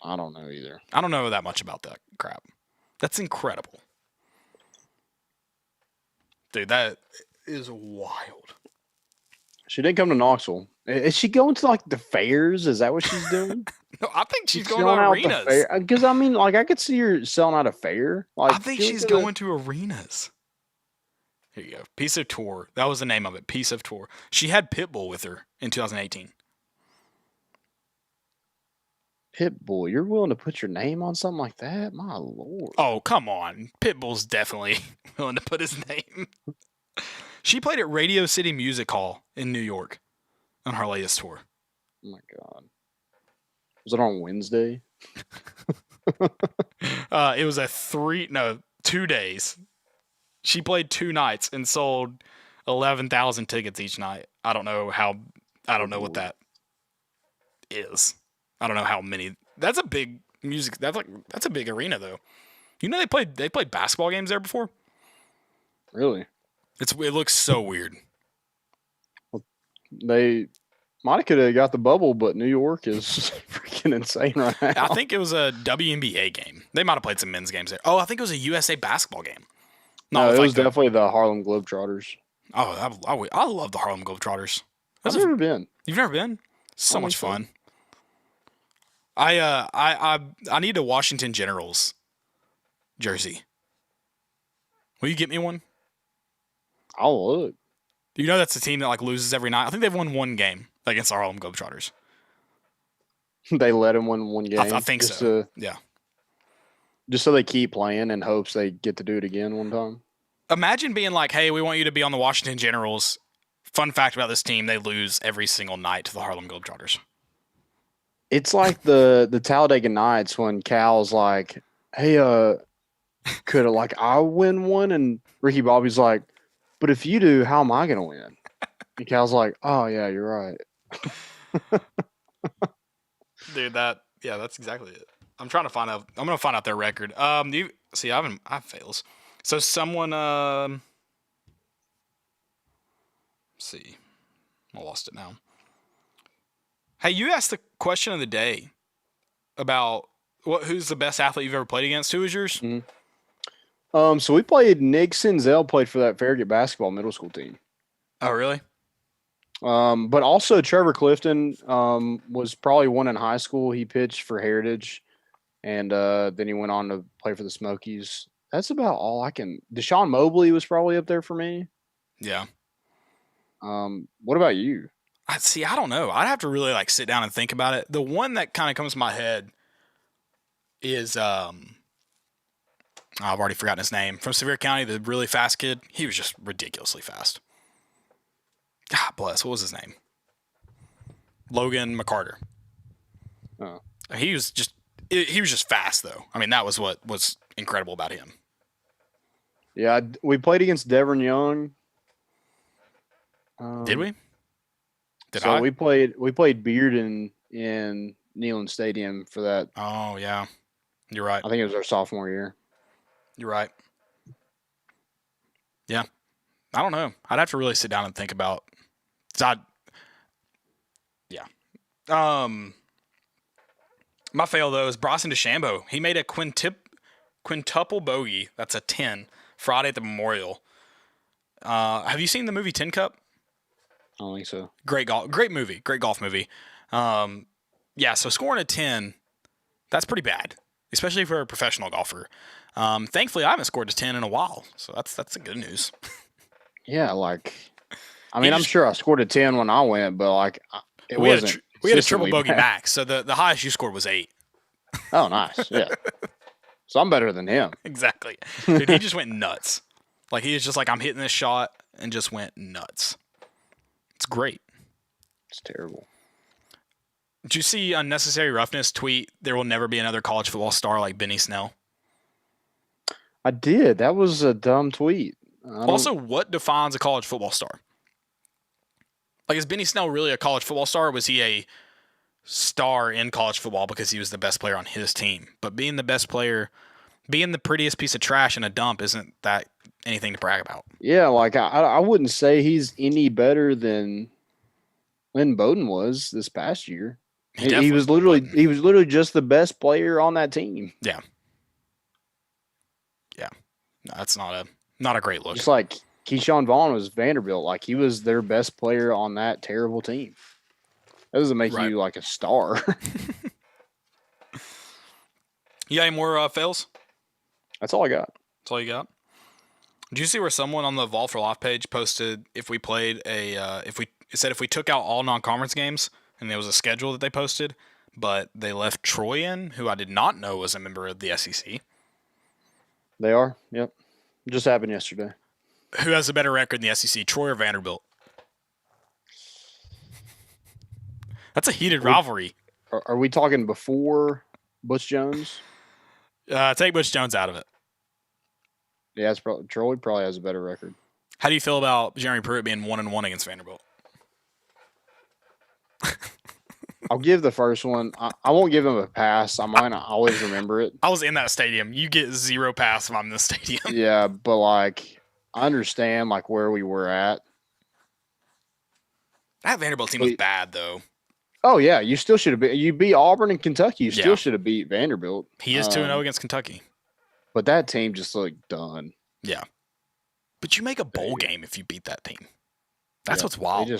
I don't know either. I don't know that much about that crap. That's incredible. Dude, that is wild. She didn't come to Knoxville. Is she going to, like, the fairs? Is that what she's doing? No, I think she's going to arenas. Because, I mean, like, I could see her selling out a fair. Like, I think she's going to arenas. Here you go. Piece of Tour. That was the name of it. Piece of Tour. She had Pitbull with her in 2018. Pitbull, you're willing to put your name on something like that? My Lord. Oh, come on. Pitbull's definitely willing to put his name. She played at Radio City Music Hall in New York on her latest tour. Oh, my God. Was it on Wednesday? It was 2 days. She played 2 nights and sold 11,000 tickets each night. I don't know what that is. I don't know how many. That's a big music. That's a big arena though. You know they played basketball games there before. Really? It looks so weird. Well, they might could have got the bubble, but New York is freaking insane right now. I think it was a WNBA game. They might have played some men's games there. Oh, I think it was a USA basketball game. No, it was definitely the Harlem Globetrotters. Oh, I love the Harlem Globetrotters. I've never been. You've never been? So much fun. I need a Washington Generals jersey. Will you get me one? I'll look. You know that's the team that like loses every night. I think they've won one game against the Harlem Globetrotters. They let him win one game. I think so. Yeah. Just so they keep playing in hopes they get to do it again one time. Imagine being like, hey, we want you to be on the Washington Generals. Fun fact about this team, they lose every single night to the Harlem Globetrotters. It's like the Talladega Nights when Cal's like, hey, could I win one? And Ricky Bobby's like, but if you do, how am I going to win? And Cal's like, oh, yeah, you're right. Dude, that's exactly it. I'm going to find out their record. I have fails. So someone, let's see. I lost it now. Hey, you asked the question of the day about who's the best athlete you've ever played against. Who was yours? Mm-hmm. So we played. Nick Senzel played for that Farragut basketball middle school team. Oh, really? But also Trevor Clifton was probably one in high school. He pitched for Heritage, and then he went on to play for the Smokies. That's about all I can. Deshaun Mobley was probably up there for me. Yeah. What about you? I don't know. I'd have to really sit down and think about it. The one that kind of comes to my head is I've already forgotten his name. From Sevier County, the really fast kid. He was just ridiculously fast. God bless. What was his name? Logan McCarter. Oh. He was just fast though. I mean, that was what was incredible about him. Yeah, we played against Devin Young. Did we? We played Bearden in Neyland Stadium for that. Oh yeah, you're right. I think it was our sophomore year. You're right. Yeah, I don't know. I'd have to really sit down and think about. Yeah. My fail though is Bryson DeChambeau. He made a quintuple bogey. That's a 10 Friday at the Memorial. Have you seen the movie Tin Cup? I don't think so. Great movie. Great golf movie. Yeah, so scoring a 10, that's pretty bad, especially for a professional golfer. Thankfully, I haven't scored a 10 in a while, so that's the good news. Yeah, I'm sure I scored a 10 when I went, but it wasn't We had a triple consistently bogey bad. max, so the highest you scored was 8. Oh, nice. Yeah. So I'm better than him. Exactly. Dude, he just went nuts. Like, he was just like, I'm hitting this shot, and just went nuts. It's great. It's terrible. Did you see Unnecessary Roughness tweet, there will never be another college football star like Benny Snell? I did. That was a dumb tweet. Also, what defines a college football star? Like, is Benny Snell really a college football star, or was he a star in college football because he was the best player on his team? But being the best player, being the prettiest piece of trash in a dump isn't that anything to brag about. Yeah, like I wouldn't say he's any better than Lynn Bowden was this past year. He was literally just the best player on that team. Yeah. Yeah. No, that's not a great look. Just like Keyshawn Vaughn was Vanderbilt. Like, he was their best player on that terrible team. That doesn't make you like a star. You got any more fails? That's all I got. That's all you got? Did you see where someone on the Vol for Life page posted if we played it said if we took out all non-conference games, and there was a schedule that they posted, but they left Troy in, who I did not know was a member of the SEC. They are? Yep. Just happened yesterday. Who has a better record in the SEC, Troy or Vanderbilt? That's a heated rivalry. Are we talking before Butch Jones? Take Butch Jones out of it. Yeah, Troy probably has a better record. How do you feel about Jeremy Pruitt being 1-1 against Vanderbilt? I'll give the first one. I won't give him a pass. I might not always remember it. I was in that stadium. You get 0 pass if I'm in the stadium. Yeah, but like I understand like where we were at. That Vanderbilt team was bad though. Oh yeah, you still should have been. You beat Auburn and Kentucky. You still should have beat Vanderbilt. He is 2-0 against Kentucky. But that team just looked done. Yeah. But you make a bowl game if you beat that team. That's what's wild.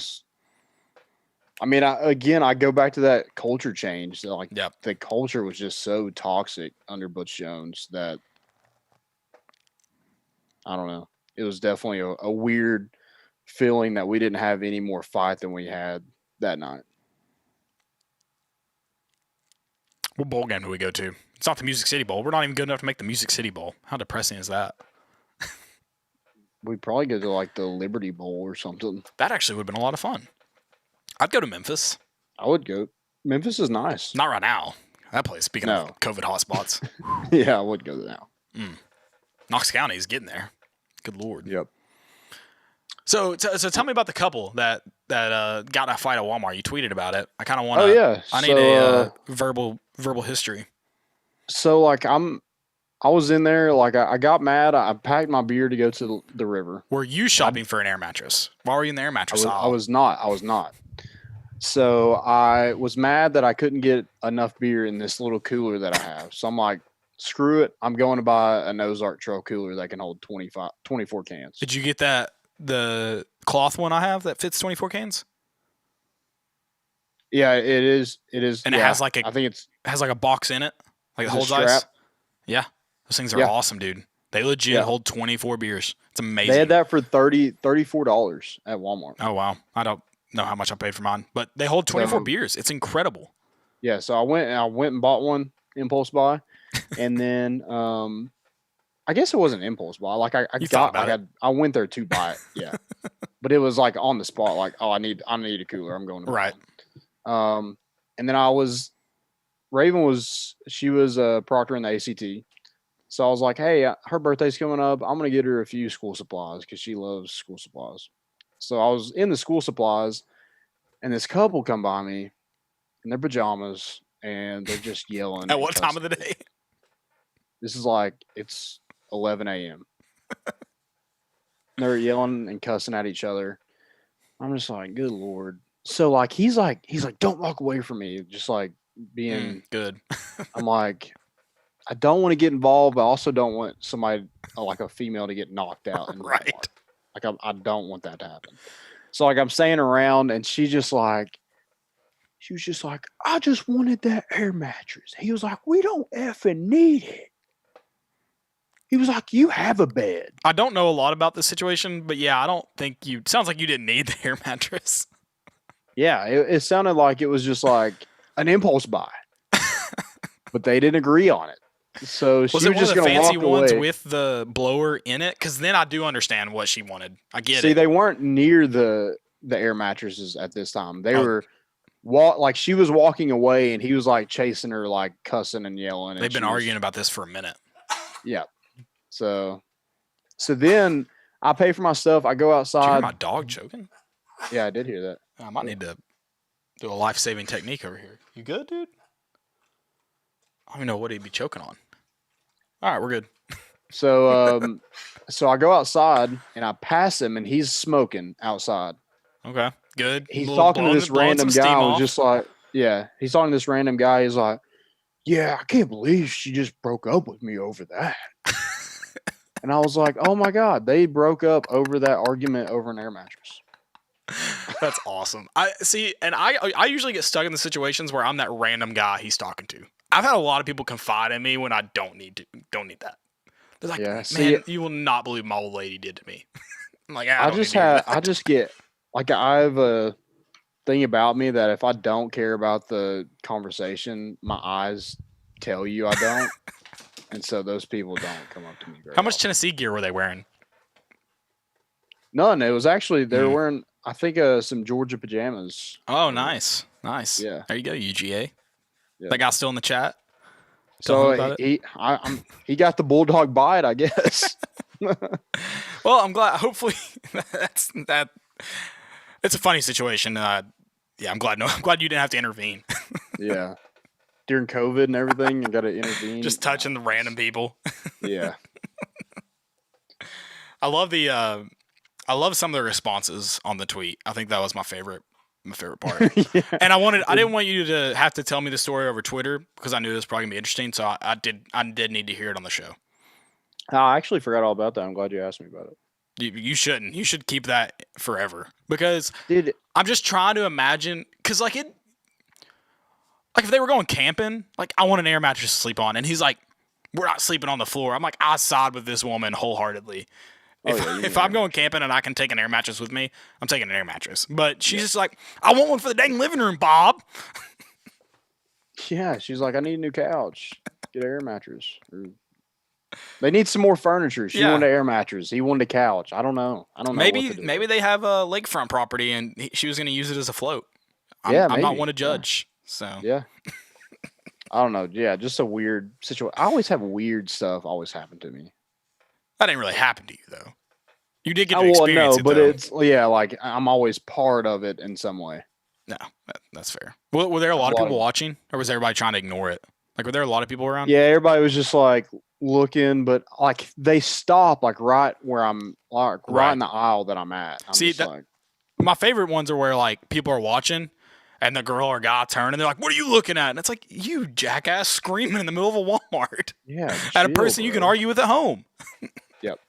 I go back to that culture change. The culture was just so toxic under Butch Jones that I don't know. It was definitely a weird feeling that we didn't have any more fight than we had that night. What bowl game do we go to? It's not the Music City Bowl. We're not even good enough to make the Music City Bowl. How depressing is that? We'd probably go to like the Liberty Bowl or something. That actually would have been a lot of fun. I'd go to Memphis. I would go. Memphis is nice. Not right now. That place, speaking of COVID hotspots. Yeah, I would go now. Knox County is getting there. Good Lord. Yep. So tell me about the couple that got in a fight at Walmart. You tweeted about it. I kind of want to. Oh yeah. I need a verbal history. So like I was in there. Like I got mad. I packed my beer to go to the river. Were you shopping for an air mattress? Why were you in the air mattress aisle? I was not. So I was mad that I couldn't get enough beer in this little cooler that I have. So I'm like, screw it. I'm going to buy an Ozark Trail cooler that can hold 24 cans. Did you get the cloth one I have that fits 24 cans? Yeah, it is. And it has like a box in it, like it holds ice. Yeah, those things are awesome, dude. They legit hold 24 beers. It's amazing. They had that for $34 at Walmart. Oh wow, I don't know how much I paid for mine, but they hold 24 beers. It's incredible. Yeah, so I went and bought one impulse buy, and then I guess it wasn't impulse buy. Like I went there to buy it. Yeah, but it was like on the spot. Like, oh, I need a cooler. I'm going to buy one. And then Raven was proctor in the ACT. So I was like, hey, her birthday's coming up. I'm going to get her a few school supplies because she loves school supplies. So I was in the school supplies, and this couple come by me in their pajamas, and they're just yelling. At what time of the day? This is like, it's 11 a.m. They're yelling and cussing at each other. I'm just like, good Lord. So like, he's like, don't walk away from me. Just like being good. I'm like, I don't want to get involved, but I also don't want somebody like a female to get knocked out. Right. Like I don't want that to happen. So like I'm staying around, and she was just like, I just wanted that air mattress. He was like, we don't effing need it. He was like, you have a bed. I don't know a lot about this situation, but yeah, I don't think sounds like you didn't need the air mattress. Yeah, it sounded like it was just like an impulse buy, but they didn't agree on it. So she Was it was one of just the going to fancy walk ones away. with the blower in it? Because then I do understand what she wanted. I get See, it. they weren't near the air mattresses at this time. They Oh. were like she was walking away, and he was like chasing her, like cussing and yelling. They've been arguing about this for a minute. Yeah. So then I pay for my stuff. I go Did you hear outside. my dog choking? Yeah, I did hear that. I might need to do a life-saving technique over here. You good, dude? I don't even know what he'd be choking on. All right, we're good. So so I go outside and I pass him, and he's smoking outside. Okay, good. He's Little talking to blowing- this blowing random some guy. steam I was off. just like, yeah, he's talking to this random guy. He's like, yeah, I can't believe she just broke up with me over that. And I was like, oh my God, they broke up over that argument over an air mattress. That's awesome. I see, and I usually get stuck in the situations where I'm that random guy he's talking to. I've had a lot of people confide in me when I don't need that. They're like, Yeah, man, see, you will not believe my old lady did to me. I'm like, I just get like I have a thing about me that if I don't care about the conversation, my eyes tell you I don't. And so those people don't come up to me very How much often. Tennessee gear were they wearing? None. It was actually they were wearing I think some Georgia pajamas. Oh, nice. Yeah. There you go, UGA. Yeah. That guy still in the chat? Tell him So about it. he got the bulldog bite, I guess. Well, I'm glad. Hopefully, that. It's a funny situation. Yeah, I'm glad. No, I'm glad you didn't have to intervene. Yeah. During COVID and everything, you got to intervene. Just touching the random people. Yeah. I love some of the responses on the tweet. I think that was my favorite part. Yeah. And I didn't want you to have to tell me the story over Twitter because I knew this was probably gonna be interesting. So I did need to hear it on the show. I actually forgot all about that. I'm glad you asked me about it. You shouldn't. You should keep that forever because Dude, I'm just trying to imagine because like if they were going camping, like I want an air mattress to sleep on, and he's like, we're not sleeping on the floor. I'm like, I side with this woman wholeheartedly. If I'm going camping and I can take an air mattress with me, I'm taking an air mattress. But she's just like, I want one for the dang living room, Bob. yeah, she's like, I need a new couch. Get an air mattress. They need some more furniture. She wanted an air mattress. He wanted a couch. I don't know. What to do. Maybe they have a lakefront property and she was going to use it as a float. I'm not maybe. one to judge. So Yeah. I don't know. Yeah, just a weird situation. I always have weird stuff always happen to me. that didn't really happen to you though. You did get to experience it, but though. it's like I'm always part of it in some way. No, that's fair. Were there a lot of people watching, or was everybody trying to ignore it? Like, were there a lot of people around? Yeah, everybody was just like looking, but like they stop like right where I'm, like right in the aisle that I'm at. My favorite ones are where like people are watching, and the girl or guy turn, and they're like, "What are you looking at?" And it's like, you jackass screaming in the middle of a Walmart Yeah, at a person you can argue with at home. Yep.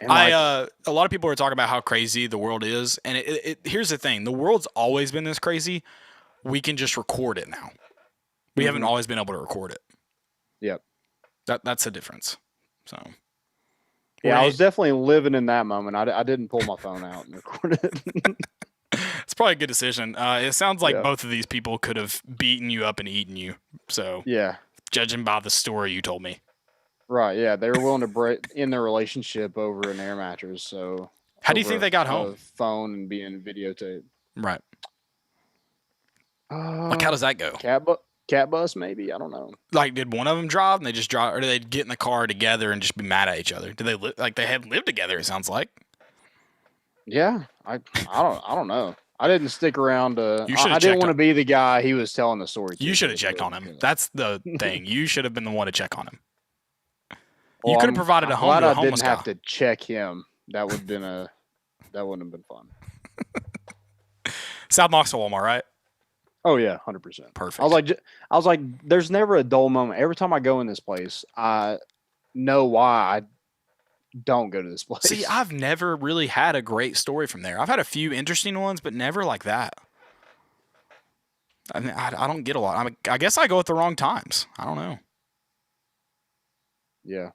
A lot of people are talking about how crazy the world is, and here's the thing: the world's always been this crazy. We can just record it now. We haven't always been able to record it. Yep. That's the difference. So. Yeah, I was definitely living in that moment. I didn't pull my phone out and record it. It's probably a good decision. It sounds like both of these people could have beaten you up and eaten you. So yeah, judging by the story you told me. Right. Yeah, they were willing to end their relationship over an air mattress. So how do you think they got home? Phone and being videotaped. Right. Like how does that go? Cat bus maybe. I don't know. Like did one of them drive and they just drive, or did they get in the car together and just be mad at each other? Did they they had lived together? It sounds like. Yeah, I don't know. I didn't stick around. I didn't want to be the guy he was telling the story to. You should have checked on him. That's the thing. You should have been the one to check on him. Well, you could have provided a home to a homeless guy. I didn't have to check him. That wouldn't have been fun. South Knoxville Walmart, right? Oh yeah, 100%. Perfect. I was like, there's never a dull moment. Every time I go in this place, I know why I don't go to this place. See, I've never really had a great story from there. I've had a few interesting ones, but never like that. I mean, I don't get a lot. I guess I go at the wrong times. I don't know. Yeah.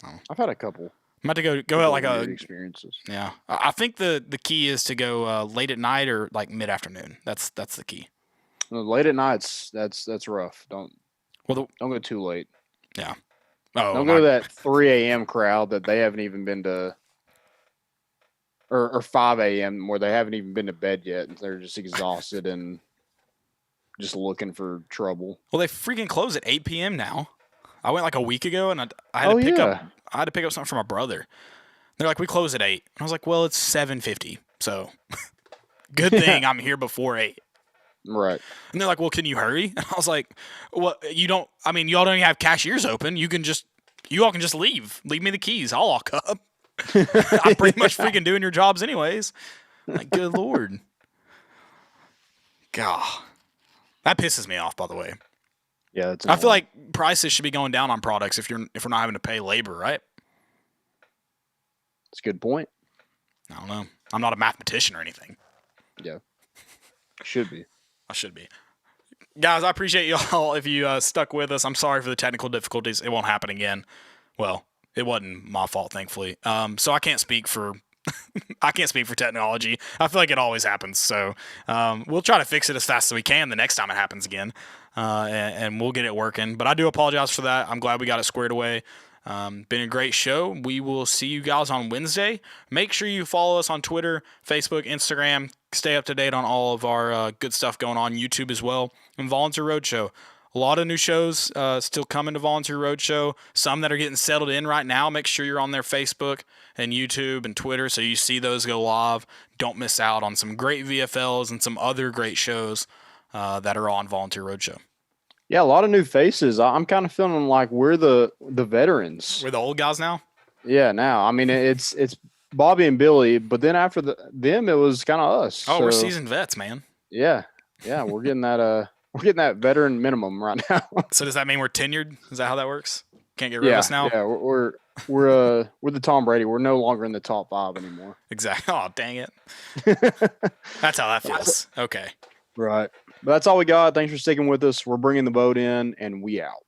Oh. I've had a couple. I'm about to go out like weird experiences. Yeah. I think the key is to go late at night or like mid afternoon. That's the key. Late at nights, that's rough. Don't go too late. Yeah. Oh, don't go to that 3 a.m. crowd that they haven't even been to, or 5 a.m. where they haven't even been to bed yet, and they're just exhausted and just looking for trouble. Well, they freaking close at 8 p.m. now. I went like a week ago, and I had to pick up something for my brother. They're like, we close at 8. I was like, well, it's 7:50, so good thing I'm here before 8. Right. And they're like, well, can you hurry? And I was like, well, y'all don't even have cashiers open. You all can just leave. Leave me the keys. I'll lock up. I'm pretty much freaking doing your jobs anyways. Like, good Lord. God. That pisses me off, by the way. Yeah, I feel like prices should be going down on products if we're not having to pay labor, right? That's a good point. I don't know. I'm not a mathematician or anything. Yeah. Should be. I should be. Guys, I appreciate y'all if you stuck with us. I'm sorry for the technical difficulties. It won't happen again. Well, it wasn't my fault, thankfully. So I can't speak for technology. I feel like it always happens. So we'll try to fix it as fast as we can the next time it happens again, and we'll get it working. But I do apologize for that. I'm glad we got it squared away. Been a great show. We will see you guys on Wednesday. Make sure you follow us on Twitter, Facebook, Instagram. Stay up to date on all of our good stuff going on YouTube as well. And Volunteer Roadshow. A lot of new shows still coming to Volunteer Roadshow. Some that are getting settled in right now. Make sure you're on their Facebook and YouTube and Twitter so you see those go live. Don't miss out on some great VFLs and some other great shows that are on Volunteer Roadshow. Yeah, a lot of new faces. I'm kind of feeling like we're the veterans. We're the old guys now? Yeah, now. I mean, it's Bobby and Billy, but then after them, it was kind of us. Oh, we're seasoned vets, man. Yeah, we're getting that veteran minimum right now. So does that mean we're tenured? Is that how that works? Can't get rid of us now? Yeah, we're the Tom Brady. We're no longer in the top 5 anymore. Exactly. Oh, dang it. That's how that feels. Okay. Right. But that's all we got. Thanks for sticking with us. We're bringing the boat in, and we out.